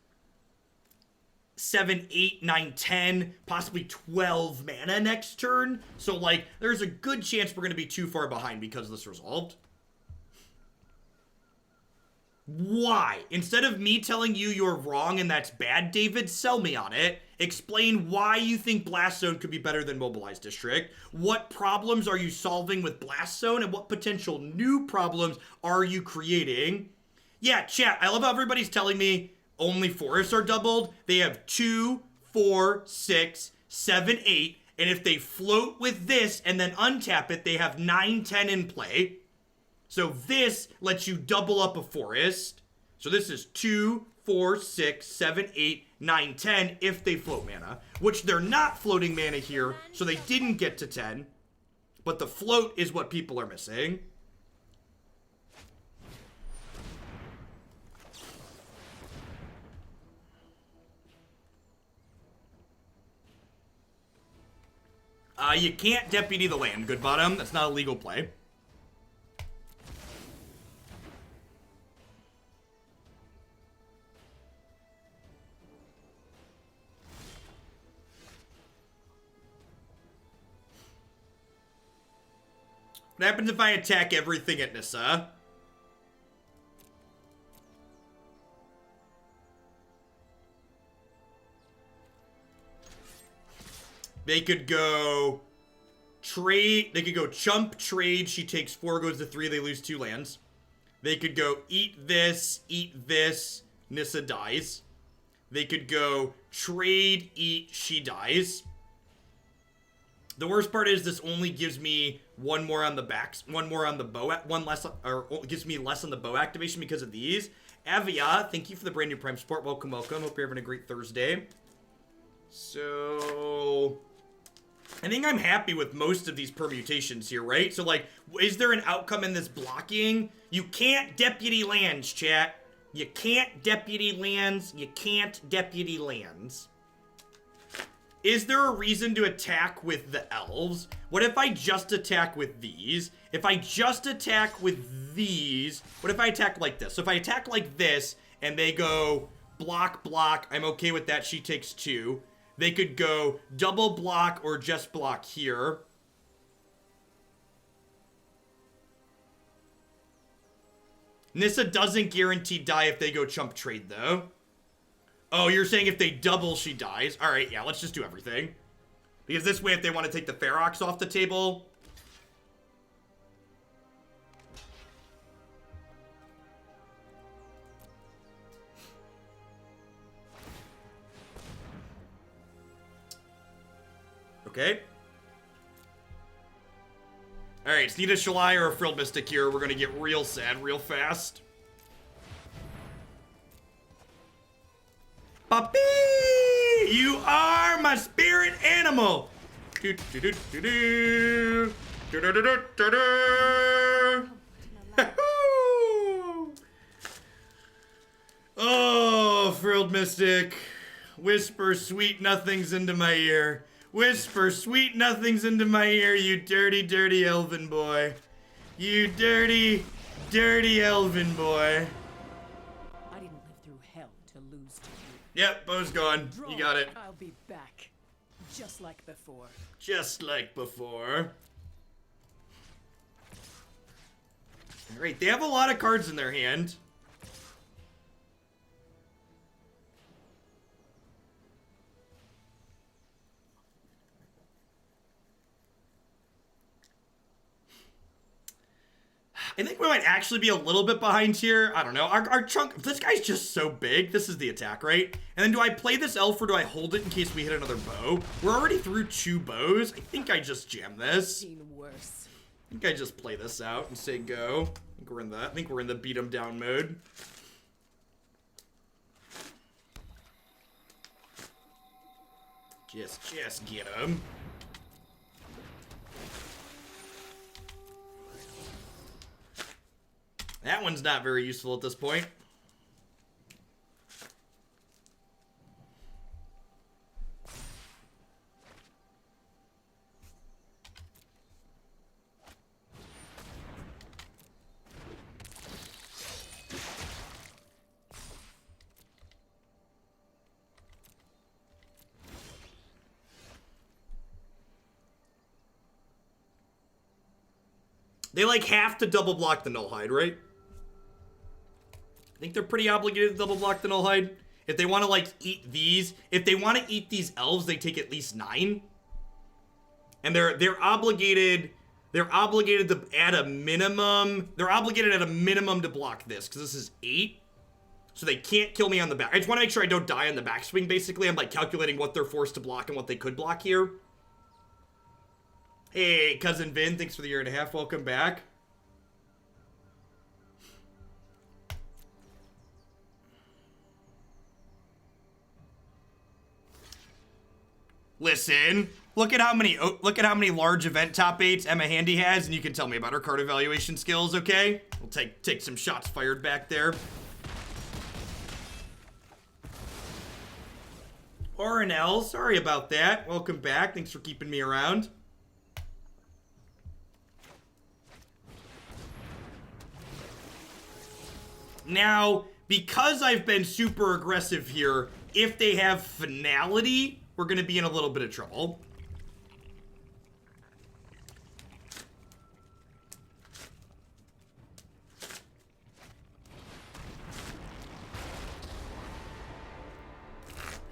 7, 8, 9, 10, possibly 12 mana next turn. So, like, there's a good chance we're going to be too far behind because of this resolved. Why? Instead of me telling you you're wrong and that's bad, David, sell me on it. Explain why you think Blast Zone could be better than Mobilized District. What problems are you solving with Blast Zone, and what potential new problems are you creating? Yeah, chat, I love how everybody's telling me only forests are doubled. They have 2, 4, 6, 7, 8, and if they float with this and then untap it, they have 9, 10 in play. So this lets you double up a forest. So this is 2, 4, 6, 7, 8, 9, 10 if they float mana, which they're not floating mana here, so they didn't get to 10. But the float is what people are missing. You can't deputy the land, good bottom. That's not a legal play. What happens if I attack everything at Nissa? They could go trade. They could go chump, trade. She takes 4, goes to 3. They lose 2 lands. They could go eat this, Nissa dies. They could go trade, eat, she dies. The worst part is this only gives me 1 more on the backs, 1 more on the bow, 1 less, or gives me less on the bow activation because of these. Avia, thank you for the brand new Prime support. Welcome, welcome. Hope you're having a great Thursday. So I think I'm happy with most of these permutations here, right? So, like, is there an outcome in this blocking? You can't deputy lands, chat. You can't deputy lands. You can't deputy lands. Is there a reason to attack with the elves? What if I just attack with these? If I just attack with these, what if I attack like this? So if I attack like this, and they go block, block, I'm okay with that. She takes 2. They could go double block or just block here. Nissa doesn't guarantee die if they go chump trade, though. Oh, you're saying if they double, she dies. All right, yeah, let's just do everything. Because this way, if they want to take the Ferox off the table... Okay. Alright, it's Nita Shalai or a Frilled Mystic here. We're gonna get real sad real fast. Papi! You are my spirit animal! Do, do, do, do, do. Do, do, do, do, do, do. Oh, Frilled Mystic. Whisper sweet nothings into my ear. Whisper sweet nothings into my ear, you dirty, dirty elven boy. You dirty, dirty elven boy. I didn't live through hell to lose to you. Yep, bow's gone. You got it. I'll be back. Just like before. Just like before. Alright, they have a lot of cards in their hand. I think we might actually be a little bit behind here. I don't know. Our chunk... This guy's just so big. This is the attack, right? And then do I play this elf or do I hold it in case we hit another bow? We're already through 2 bows. I think I just jam this. Seen worse. I think I just play this out and say go. I think we're in the beat 'em down mode. Just get him. That one's not very useful at this point. They like have to double block the Nullhide, right? I think they're pretty obligated to double block the Nullhide. If they want to like eat these, if they want to eat these elves, they take at least 9. And they're obligated to at a minimum. They're obligated at a minimum to block this because this is 8. So they can't kill me on the back. I just want to make sure I don't die on the backswing, basically. I'm like calculating what they're forced to block and what they could block here. Hey, Cousin Vin, thanks for the 1.5 years. Welcome back. Listen, look at how many large event top 8s Emma Handy has, and you can tell me about her card evaluation skills, okay? We'll take some shots fired back there. Orinel, sorry about that. Welcome back. Thanks for keeping me around. Now, because I've been super aggressive here, if they have finality, we're going to be in a little bit of trouble.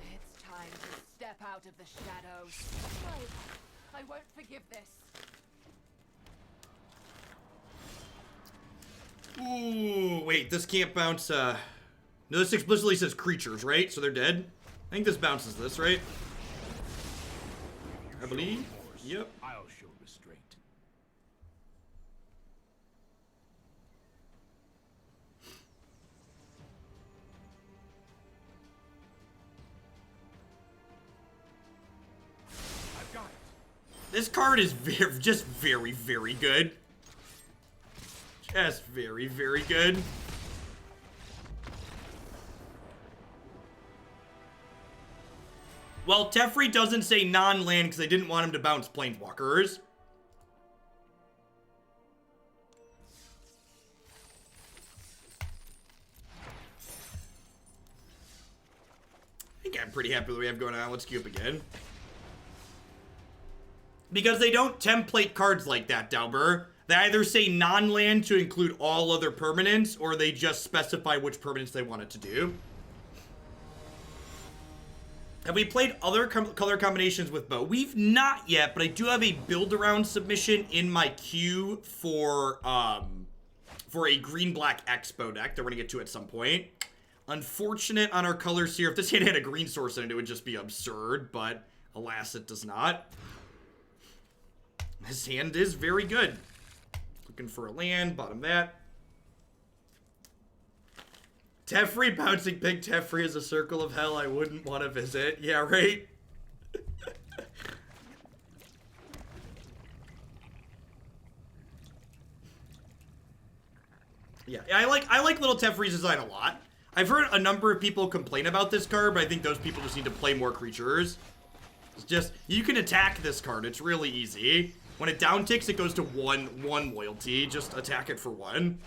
It's time to step out of the shadows. No, I won't forgive this. Ooh, wait, this can't bounce, no, this explicitly says creatures, right? So they're dead? I think this bounces this, right? I believe. Yep. I'll show restraint. I've got it. This card is just very, very good. Just very, very good. Well, Teferi doesn't say non-land because they didn't want him to bounce Planeswalkers. I think I'm pretty happy with what we have going on. Let's queue up again. Because they don't template cards like that, Dauber. They either say non-land to include all other permanents, or they just specify which permanents they want it to do. Have we played other color combinations with Bo? We've not yet, but I do have a build-around submission in my queue for a green-black Expo deck that we're going to get to at some point. Unfortunate on our colors here. If this hand had a green source in it, it would just be absurd, but alas, it does not. This hand is very good. Looking for a land, bottom that. Teferi bouncing Big Teferi is a circle of hell I wouldn't want to visit. Yeah, right? Yeah, I like little Teferi's design a lot. I've heard a number of people complain about this card, but I think those people just need to play more creatures. It's just, you can attack this card. It's really easy. When it down ticks, it goes to one loyalty. Just attack it for 1.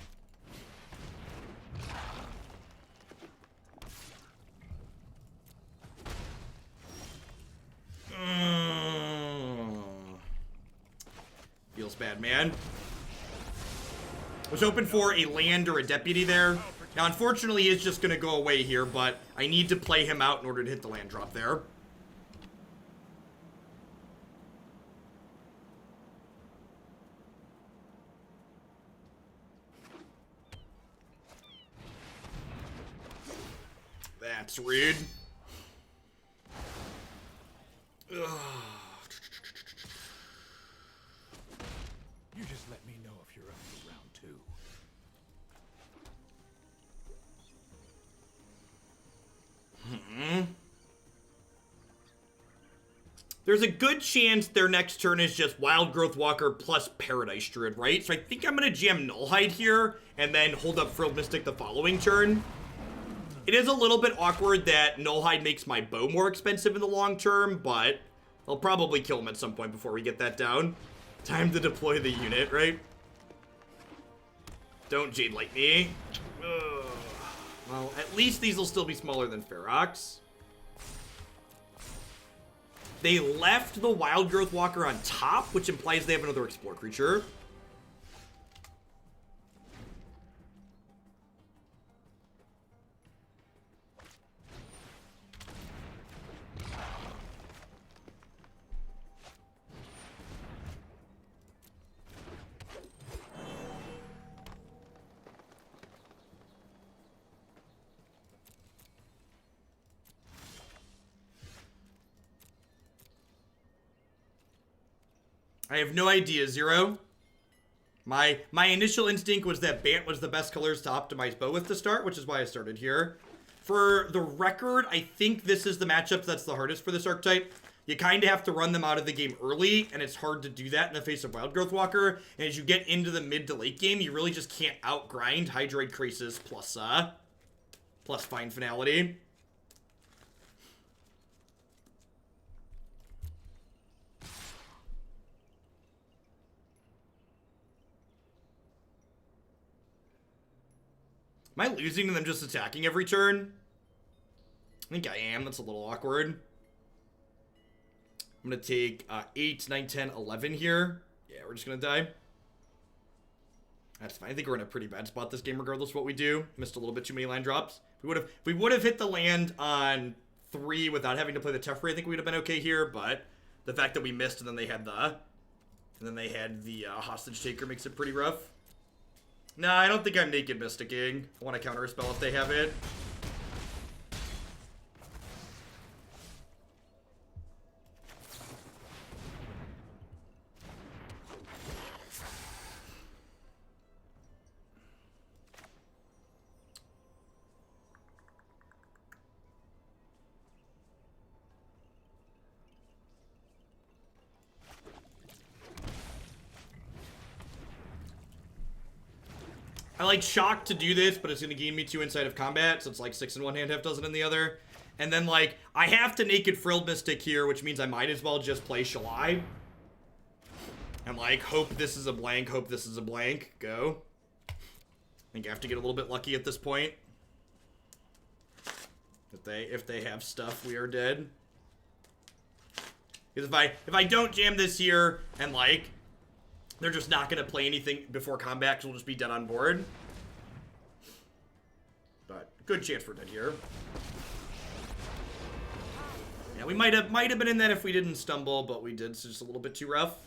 Feels bad, man. Was hoping for a land or a deputy there. Now, unfortunately, he is just going to go away here, but I need to play him out in order to hit the land drop there. That's rude. Ugh. You just let me know if you're up for round 2. There's a good chance their next turn is just Wild Growth Walker plus Paradise Druid, right? So I think I'm going to jam Nullhide here and then hold up Frilled Mystic the following turn. It is a little bit awkward that Nullhide makes my bow more expensive in the long term, but I'll probably kill him at some point before we get that down. Time to deploy the unit, right? Don't Jade Light me. Ugh. Well, at least these will still be smaller than Ferox. They left the Wild Growth Walker on top, which implies they have another Explore creature. I have no idea, Zero. My initial instinct was that Bant was the best colors to optimize bow with to start, which is why I started here. For the record, I think this is the matchup that's the hardest for this archetype. You kind of have to run them out of the game early, and it's hard to do that in the face of Wild Growth Walker. And as you get into the mid to late game, you really just can't outgrind Hydroid Krasis plus Fine Finality. Am I losing to them just attacking every turn? I think I am. That's a little awkward. I'm going to take 8, 9, 10, 11 here. Yeah, we're just going to die. That's fine. I think we're in a pretty bad spot this game regardless of what we do. Missed a little bit too many land drops. If we would have hit the land on 3 without having to play the Teferi, I think we would have been okay here. But the fact that we missed and then they had the hostage taker makes it pretty rough. Nah, I don't think I'm naked mysticking. I want to counter a spell if they have it. I like Shock to do this, but it's going to gain me 2 inside of combat, so it's like 6 in one hand, half dozen in the other. And then, like, I have to Naked Frilled Mystic here, which means I might as well just play Shalai. And, like, hope this is a blank, hope this is a blank. Go. I think I have to get a little bit lucky at this point. If they have stuff, we are dead. Because if I don't jam this here, and, like, they're just not going to play anything before combat because we'll just be dead on board. But good chance we're dead here. Yeah, we might have been in that if we didn't stumble, but we did, so just a little bit too rough.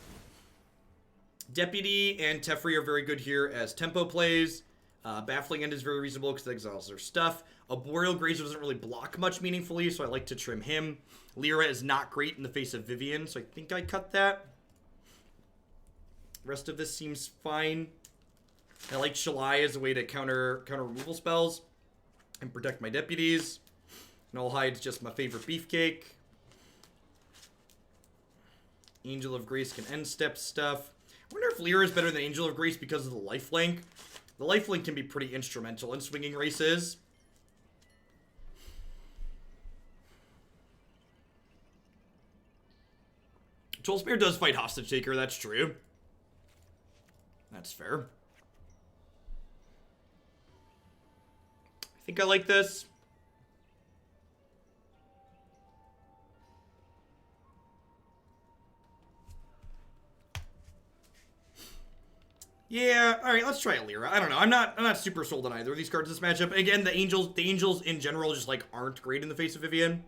Deputy and Teferi are very good here as tempo plays. Baffling End is very reasonable because it exiles their stuff. Arboreal Grazer doesn't really block much meaningfully, so I like to trim him. Lyra is not great in the face of Vivian, so I think I cut that. Rest of this seems fine. I like Shalai as a way to counter removal spells and protect my deputies. Nullhide's just my favorite beefcake. Angel of Grace can end step stuff. I wonder if Lyra is better than Angel of Grace because of the lifelink. The lifelink can be pretty instrumental in swinging races. Trollspear does fight Hostage Taker, that's true. That's fair. I think I like this. Yeah, all right, let's try a Lyra. I don't know. I'm not super sold on either of these cards in this matchup. Again, the angels in general just like aren't great in the face of Vivian.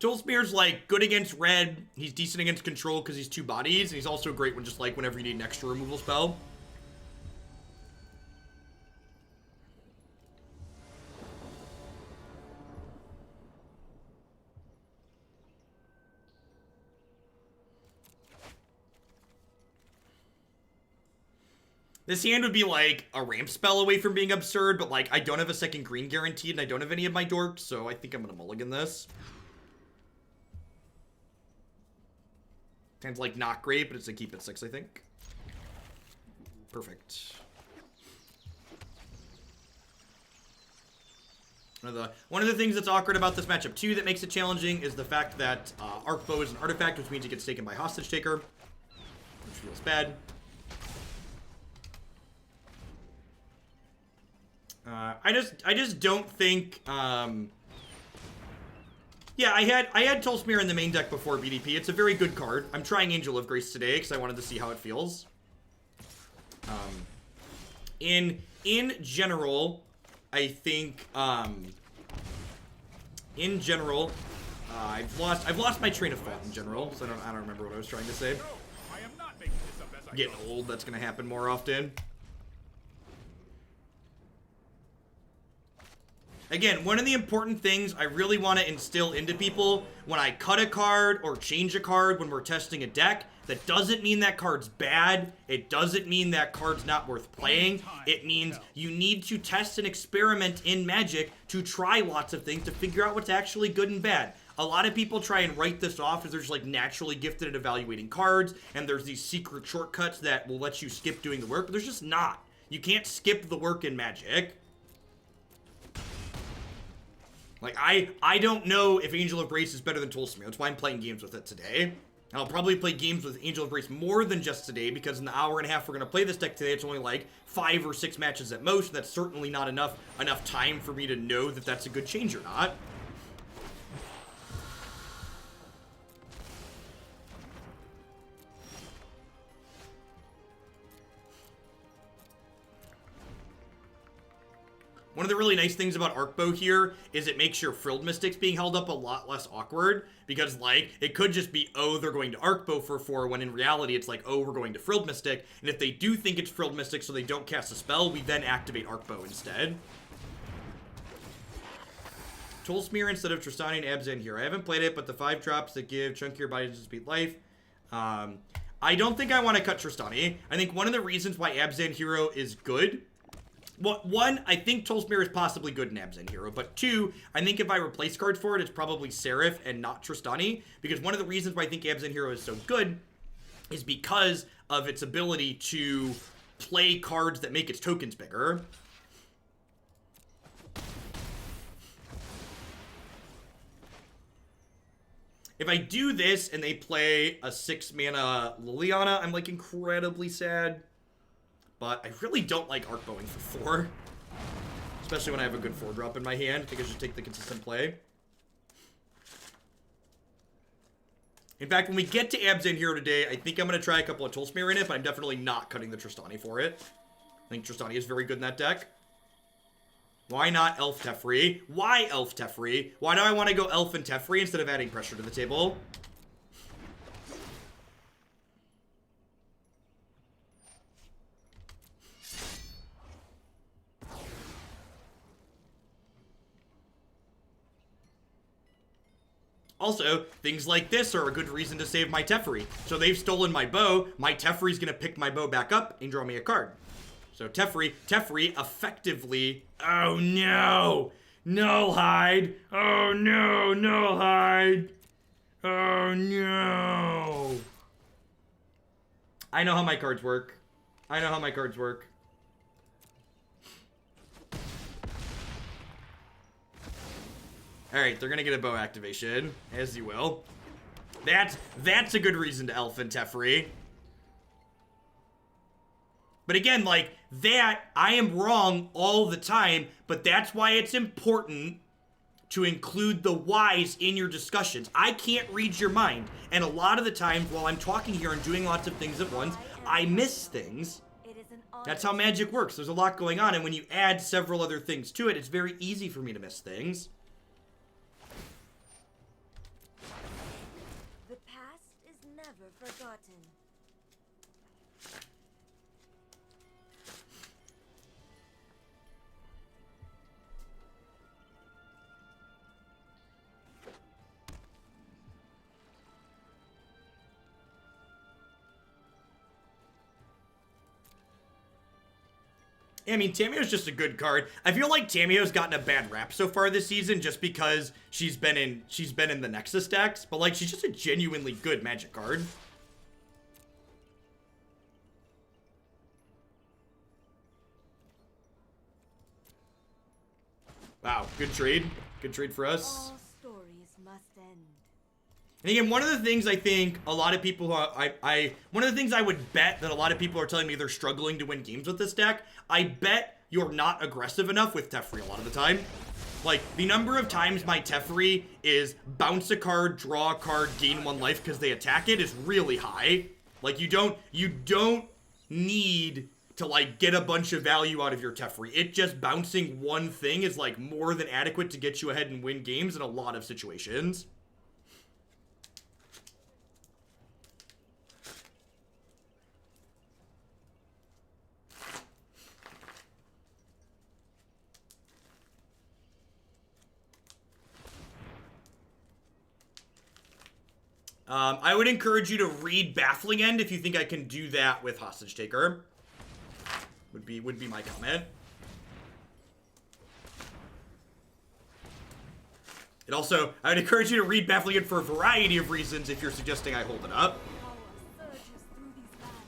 Trollspear's like good against red. He's decent against control because he's 2 bodies, and he's also great when just like whenever you need an extra removal spell. This hand would be like a ramp spell away from being absurd, but like I don't have a second green guaranteed and I don't have any of my dorks, so I think I'm gonna mulligan this. Hand's like not great, but it's a keep at 6, I think. Perfect. One of the things that's awkward about this matchup too that makes it challenging is the fact that Arc Bow is an artifact, which means it gets taken by Hostage Taker, which feels bad. I just don't think. Yeah, I had Trollspear in the main deck before BDP. It's a very good card. I'm trying Angel of Grace today because I wanted to see how it feels. In general, I think in general, I've lost my train of thought in general, so I don't remember what I was trying to say. No, I am not making this up as I Getting go. old, that's gonna happen more often. Again, one of the important things I really want to instill into people when I cut a card or change a card when we're testing a deck, that doesn't mean that card's bad. It doesn't mean that card's not worth playing. It means you need to test and experiment in Magic to try lots of things to figure out what's actually good and bad. A lot of people try and write this off as they're just like naturally gifted at evaluating cards, and there's these secret shortcuts that will let you skip doing the work, but there's just not. You can't skip the work in Magic. Like, I don't know if Angel of Grace is better than Toll Smear. That's why I'm playing games with it today. I'll probably play games with Angel of Grace more than just today, because in the hour and a half we're going to play this deck today, it's only like 5 or 6 matches at most. That's certainly not enough time for me to know that that's a good change or not. One of the really nice things about Arkbow here is it makes your Frilled Mystics being held up a lot less awkward, because, like, it could just be, oh, they're going to Arkbow for 4, when in reality it's like, oh, we're going to Frilled Mystic, and if they do think it's Frilled Mystic so they don't cast a spell, we then activate Arkbow instead. Toll Smear instead of Tristani and Abzan here. I haven't played it, but the 5 drops that give chunkier bodies to speed life. I don't think I want to cut Tristani. I think one of the reasons why Abzan Hero is good... Well, 1, I think Toll Smear is possibly good in Abzan Hero, but 2, I think if I replace cards for it, it's probably Seraph and not Tristani, because one of the reasons why I think Abzan Hero is so good is because of its ability to play cards that make its tokens bigger. If I do this and they play a 6-mana Liliana, I'm, like, incredibly sad. But I really don't like Arkbowing for 4. Especially when I have a good 4-drop in my hand. I think I should take the consistent play. In fact, when we get to Abzan Hero today, I think I'm going to try a couple of Toll Smear in it, but I'm definitely not cutting the Tristani for it. I think Tristani is very good in that deck. Why not Elf Teferi? Why Elf Teferi? Why do I want to go Elf and Teferi instead of adding pressure to the table? Also, things like this are a good reason to save my Teferi. So they've stolen my bow, my Teferi's gonna pick my bow back up and draw me a card. So Teferi effectively... Oh no! Null Hide! Oh no, Null Hide! Oh no! I know how my cards work. I know how my cards work. Alright, they're gonna get a bow activation, as you will. That's a good reason to Elf and Teferi. But again, like, I am wrong all the time, but that's why it's important to include the whys in your discussions. I can't read your mind, and a lot of the times while I'm talking here and doing lots of things at once, I miss things. That's how Magic works. There's a lot going on, and when you add several other things to it, it's very easy for me to miss things. The past is never forgotten. I mean, Tamiyo's just a good card. I feel like Tamiyo's gotten a bad rap so far this season just because she's been in the Nexus decks, but like she's just a genuinely good Magic card. Wow, good trade. Good trade for us. All stories must end. And again, one of the things I think a lot of people, one of the things I would bet that a lot of people are telling me they're struggling to win games with this deck, I bet you're not aggressive enough with Teferi a lot of the time. Like, the number of times my Teferi is bounce a card, draw a card, gain 1 life because they attack it is really high. Like, you don't need to, like, get a bunch of value out of your Teferi. It just bouncing one thing is, like, more than adequate to get you ahead and win games in a lot of situations. I would encourage you to read Baffling End if you think I can do that with Hostage Taker. Would be my comment. It also, I would encourage you to read Baffling End for a variety of reasons if you're suggesting I hold it up. Power surges through these lands.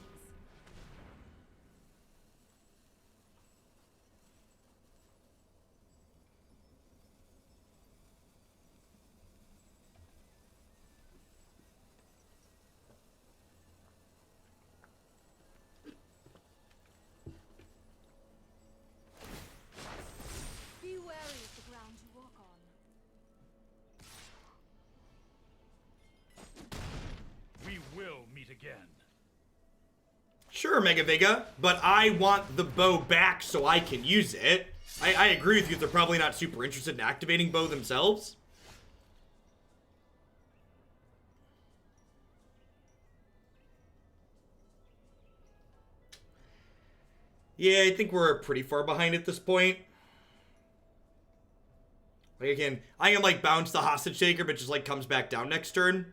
Be wary of the ground you walk on. We will meet again. Sure, Mega Vega, but I want the bow back so I can use it. I agree with you, they're probably not super interested in activating bow themselves. Yeah, I think we're pretty far behind at this point. Like, again, I can, like, bounce the Hostage Taker, but just, like, comes back down next turn.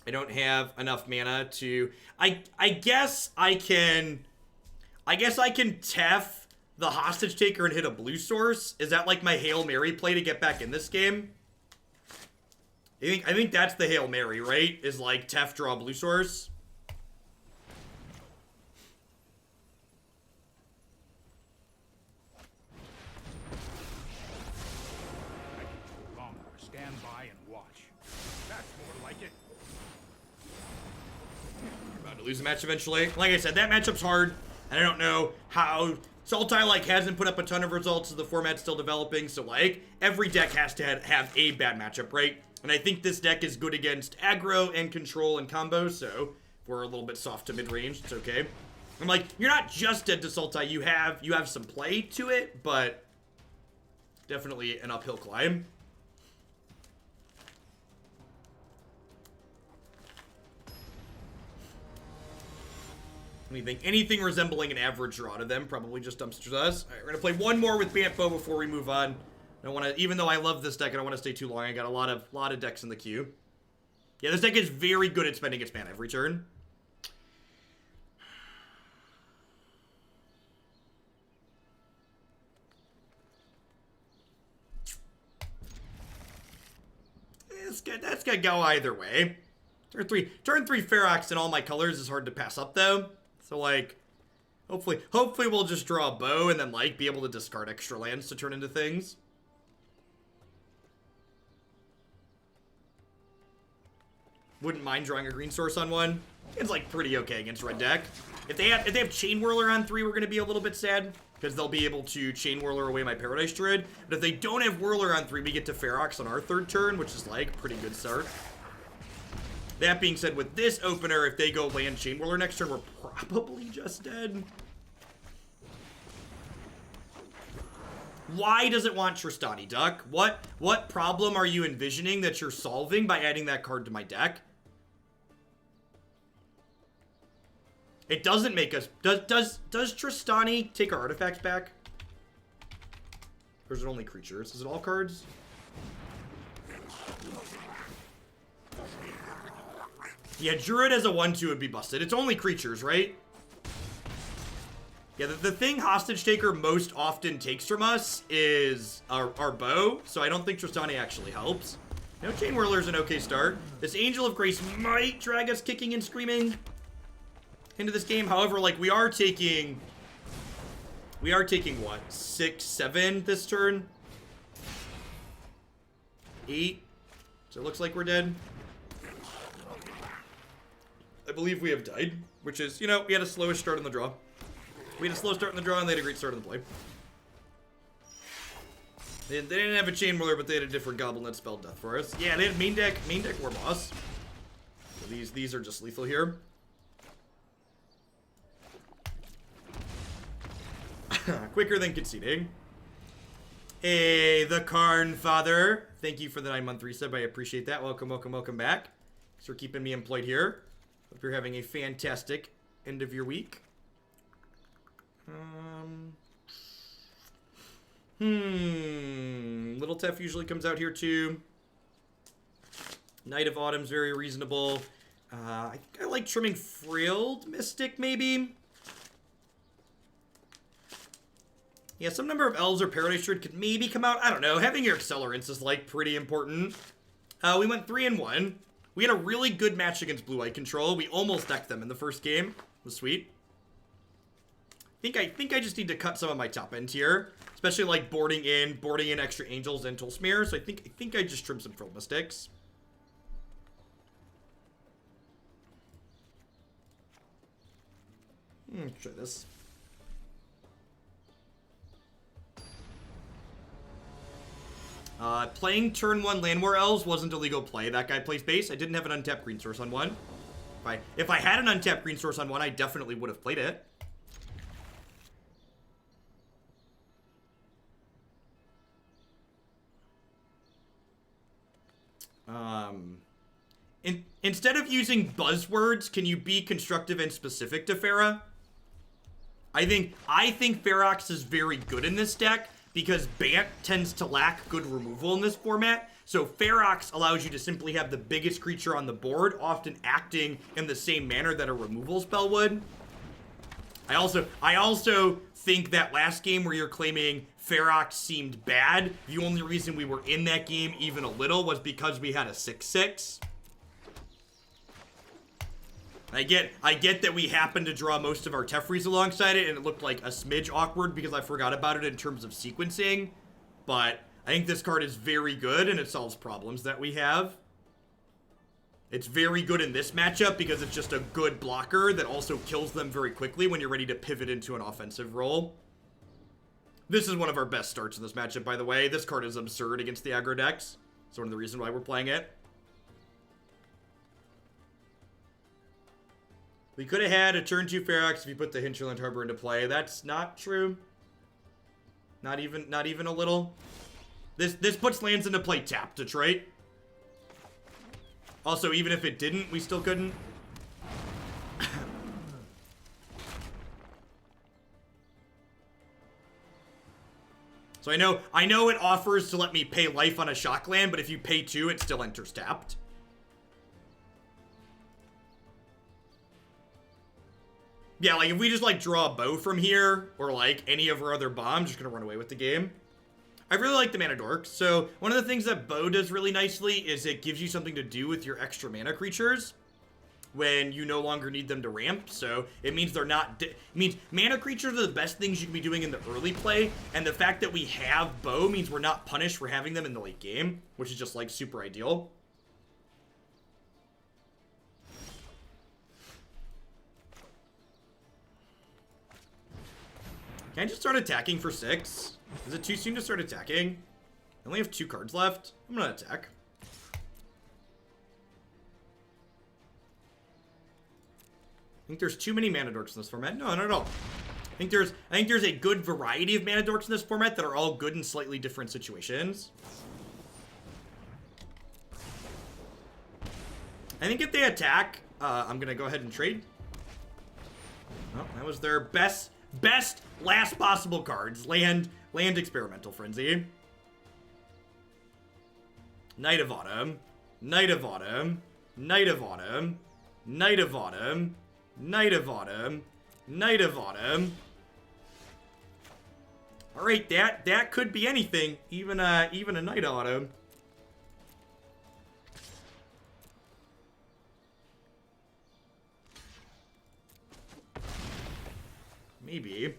I don't have enough mana to... I guess I can Tef the Hostage Taker and hit a blue source. Is that, like, my Hail Mary play to get back in this game? I think that's the Hail Mary, right? Is, like, Tef draw blue source. Longer. Stand by and watch. That's more like it. About to lose a match eventually. Like I said, that matchup's hard, and I don't know how... Sultai, like, hasn't put up a ton of results, so the format's still developing, so, like, every deck has to have a bad matchup, right? And I think this deck is good against aggro and control and combo, so if we're a little bit soft to mid-range, it's okay. I'm like, you're not just dead to Sultai, you have some play to it, but definitely an uphill climb. Anything resembling an average draw to them probably just dumpsters us. All right, we're gonna play one more with Bantbo before we move on. I don't want to, even though I love this deck, I don't want to stay too long. I got a lot of decks in the queue. Yeah, this deck is very good at spending its mana every turn. That's gonna go either way. Turn three Ferox in all my colors is hard to pass up though. So, like, hopefully we'll just draw a bow and then, like, be able to discard extra lands to turn into things. Wouldn't mind drawing a green source on one. It's, like, pretty okay against red deck. If they have Chain Whirler on 3, we're gonna be a little bit sad because they'll be able to Chain Whirler away my Paradise Druid. But if they don't have Whirler on 3, we get to Ferox on our third turn, which is, like, a pretty good start. That being said, with this opener, if they go land Chain Whirler next turn, we're probably just dead. Why does it want Tristani, Duck? What problem are you envisioning that you're solving by adding that card to my deck? It doesn't make us... Does Tristani take our artifacts back? Or is it only creatures? Is it all cards? Yeah, Druid as a 1-2 would be busted. It's only creatures, right? Yeah, the thing Hostage Taker most often takes from us is our bow, so I don't think Tristani actually helps. No, Chain Whirler's an okay start. This Angel of Grace might drag us kicking and screaming into this game. However, like, we are taking what? 6, 7 this turn? 8? So it looks like we're dead. I believe we have died, which is, you know, we had a slowish start in the draw. We had a slow start in the draw, and they had a great start in the play. They didn't have a Chain Whirler, but they had a different Goblin that spelled death for us. Yeah, they had main deck War Boss. So these are just lethal here. Quicker than conceding. Hey, the Karn Father. Thank you for the 9-month resub. I appreciate that. Welcome back. Thanks for keeping me employed here. Hope you're having a fantastic end of your week. Little Tef usually comes out here too. Knight of Autumn's very reasonable. I think I like trimming Frilled Mystic, maybe. Yeah, some number of Elves or Paradise Druid could maybe come out. I don't know. Having your Accelerants is, like, pretty important. We went 3-1. We had a really good match against Blue-White Control. We almost decked them in the first game. It was sweet. I think I just need to cut some of my top end here. Especially, like, boarding in extra Angels and Tollsmere. So I think I just trim some Frilled Mystics. Try this. Playing turn 1 Land War Elves wasn't a legal play. That guy plays base. I didn't have an untapped green source on one. If I had an untapped green source on one, I definitely would have played it. Instead of using buzzwords, can you be constructive and specific to Pharah? I think Ferox is very good in this deck because Bant tends to lack good removal in this format. So Ferox allows you to simply have the biggest creature on the board, often acting in the same manner that a removal spell would. I also think that last game where you're claiming Ferox seemed bad, the only reason we were in that game even a little was because we had a 6/6. I get that we happened to draw most of our Tefrees alongside it, and it looked like a smidge awkward because I forgot about it in terms of sequencing. But I think this card is very good, and it solves problems that we have. It's very good in this matchup because it's just a good blocker that also kills them very quickly when you're ready to pivot into an offensive role. This is one of our best starts in this matchup, by the way. This card is absurd against the aggro decks. It's one of the reasons why we're playing it. We could have had a turn 2 Ferox if you put the Hinterland Harbor into play. That's not true. Not even a little. This puts lands into play tapped, Detroit. Also, even if it didn't, we still couldn't. So I know it offers to let me pay life on a shock land, but if you pay 2, it still enters tapped. Yeah, like, if we just, like, draw a bow from here, or, like, any of our other bombs, just gonna run away with the game. I really like the Mana Dorks. So, one of the things that bow does really nicely is it gives you something to do with your extra mana creatures when you no longer need them to ramp. So, it means they're not... it means mana creatures are the best things you can be doing in the early play, and the fact that we have bow means we're not punished for having them in the late game, which is just, like, super ideal. Can I just start attacking for 6? Is it too soon to start attacking? I only have 2 cards left. I'm gonna attack. I think there's too many Mana Dorks in this format. No, not at all. I think there's a good variety of Mana Dorks in this format that are all good in slightly different situations. I think if they attack, I'm gonna go ahead and trade. Oh, that was their best last possible cards. Land Experimental Frenzy. Knight of Autumn. Knight of Autumn. Knight of Autumn. Knight of Autumn. Knight of Autumn. Knight of Autumn. Alright, that could be anything. Even a Knight of Autumn. Maybe.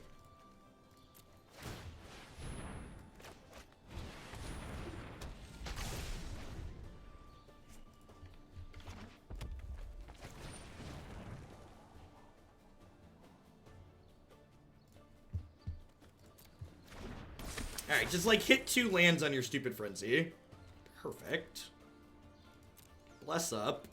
Alright, just like hit 2 lands on your stupid frenzy. Perfect. Bless up.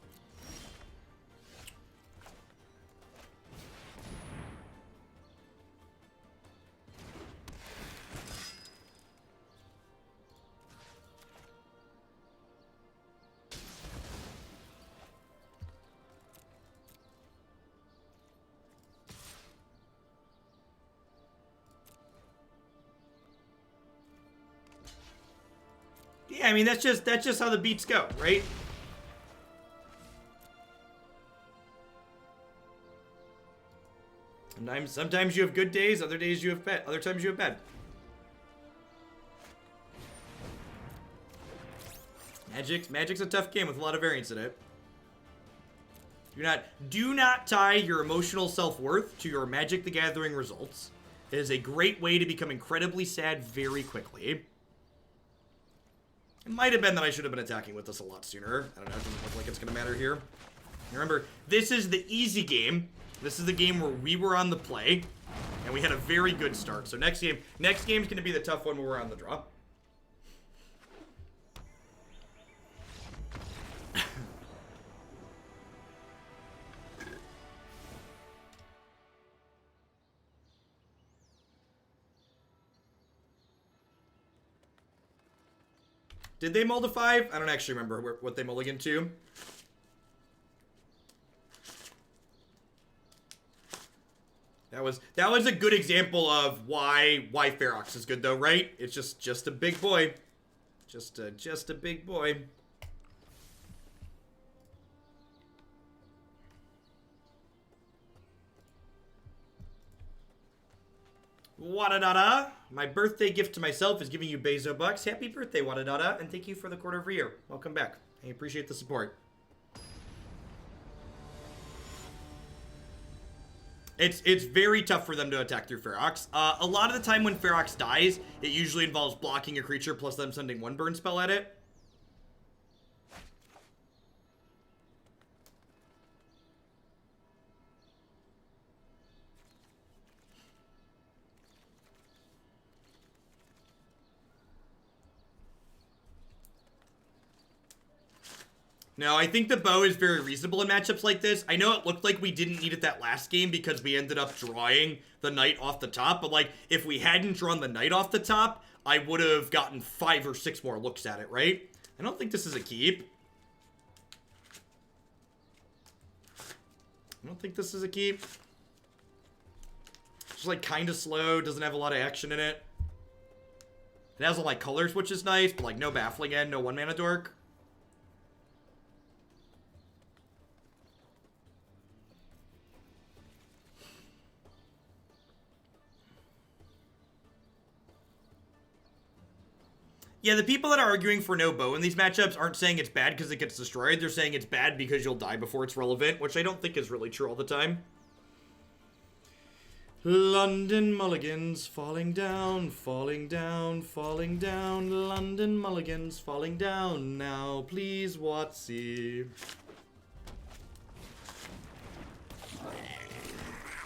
Yeah, I mean, that's just how the beats go, right? Sometimes you have good days, other days you have bad. Other times you have bad. Magic's a tough game with a lot of variance in it. Do not tie your emotional self-worth to your Magic the Gathering results. It is a great way to become incredibly sad very quickly. It might have been that I should have been attacking with this a lot sooner. I don't know, it doesn't look like it's gonna matter here. Remember, this is the easy game. This is the game where we were on the play, and we had a very good start. So next game's gonna be the tough one where we're on the draw. Did they mull to 5? I don't actually remember what they mulliganed to. That was a good example of why Ferox is good though, right? It's just a big boy. Just a big boy. Wadadada. My birthday gift to myself is giving you Bezo Bucks. Happy birthday, Wadadada, and thank you for the quarter of a year. Welcome back. I appreciate the support. It's very tough for them to attack through Ferox. A lot of the time when Ferox dies, it usually involves blocking a creature plus them sending one burn spell at it. No, I think the bow is very reasonable in matchups like this. I know it looked like we didn't need it that last game because we ended up drawing the knight off the top, but like, if we hadn't drawn the knight off the top, I would have gotten 5 or 6 more looks at it, right? I don't think this is a keep. I don't think this is a keep. It's like kind of slow, doesn't have a lot of action in it. It has like colors, which is nice, but like no Baffling End, no 1-mana dork. Yeah, the people that are arguing for no bow in these matchups aren't saying it's bad because it gets destroyed. They're saying it's bad because you'll die before it's relevant, which I don't think is really true all the time. London mulligans falling down, falling down, falling down. London mulligans falling down now. Please, Watsy.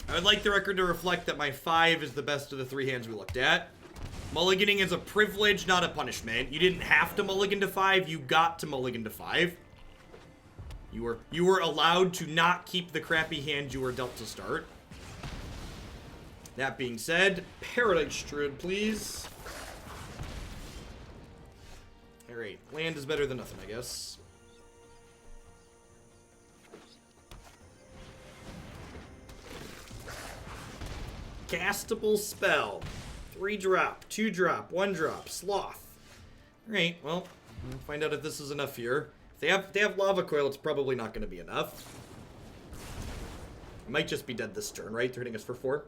I would like the record to reflect that my 5 is the best of the 3 hands we looked at. Mulliganing is a privilege, not a punishment. You didn't have to mulligan to 5, you got to mulligan to 5. You were allowed to not keep the crappy hand you were dealt to start. That being said, Paradise Druid, please. Alright, land is better than nothing, I guess. Castable spell. 3-drop, 2-drop, 1-drop, Sloth. Alright, well, we'll find out if this is enough here. If they have Lava Coil, it's probably not going to be enough. It might just be dead this turn, right? They're hitting us for 4.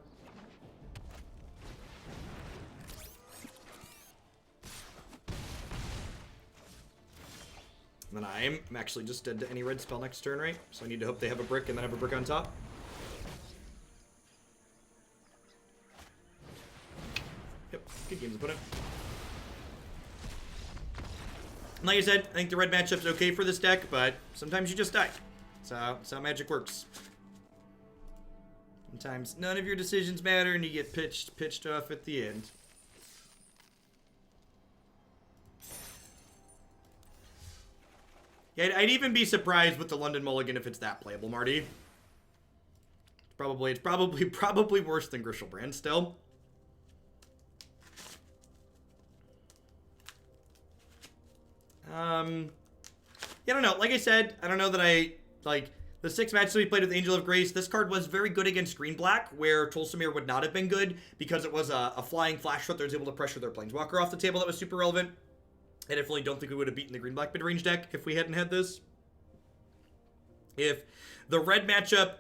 And then I'm actually just dead to any red spell next turn, right? So I need to hope they have a brick and then have a brick on top. Good games, opponent. Like I said, I think the red matchup's okay for this deck, but sometimes you just die. So that's how Magic works. Sometimes none of your decisions matter and you get pitched off at the end. Yeah, I'd even be surprised with the London Mulligan if it's that playable, Marty. It's probably worse than Griselbrand still. Yeah, I don't know. Like I said, I don't know that I, like, the 6 matches we played with Angel of Grace, this card was very good against green black, where Tolsimir would not have been good, because it was a flying flash foot that was able to pressure their Planeswalker off the table that was super relevant. I definitely don't think we would have beaten the green black mid-range deck if we hadn't had this. If the red matchup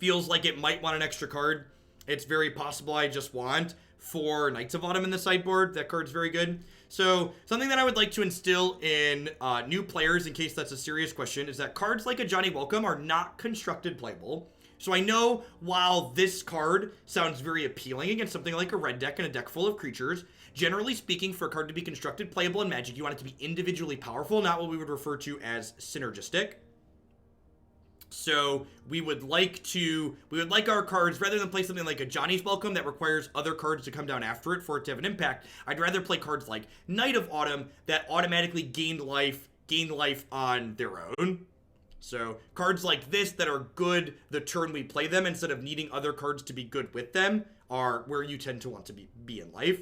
feels like it might want an extra card. It's very possible I just want 4 Knights of Autumn in the sideboard. That card's very good. So something that I would like to instill in new players, in case that's a serious question, is that cards like a Johnny Welcome are not constructed playable. So I know while this card sounds very appealing against something like a red deck and a deck full of creatures, generally speaking, for a card to be constructed playable in Magic, you want it to be individually powerful, not what we would refer to as synergistic. So we would like our cards, rather than play something like a Johnny's Welcome that requires other cards to come down after it for it to have an impact, I'd rather play cards like Knight of Autumn that automatically gain life on their own. So cards like this that are good the turn we play them instead of needing other cards to be good with them are where you tend to want to be in life.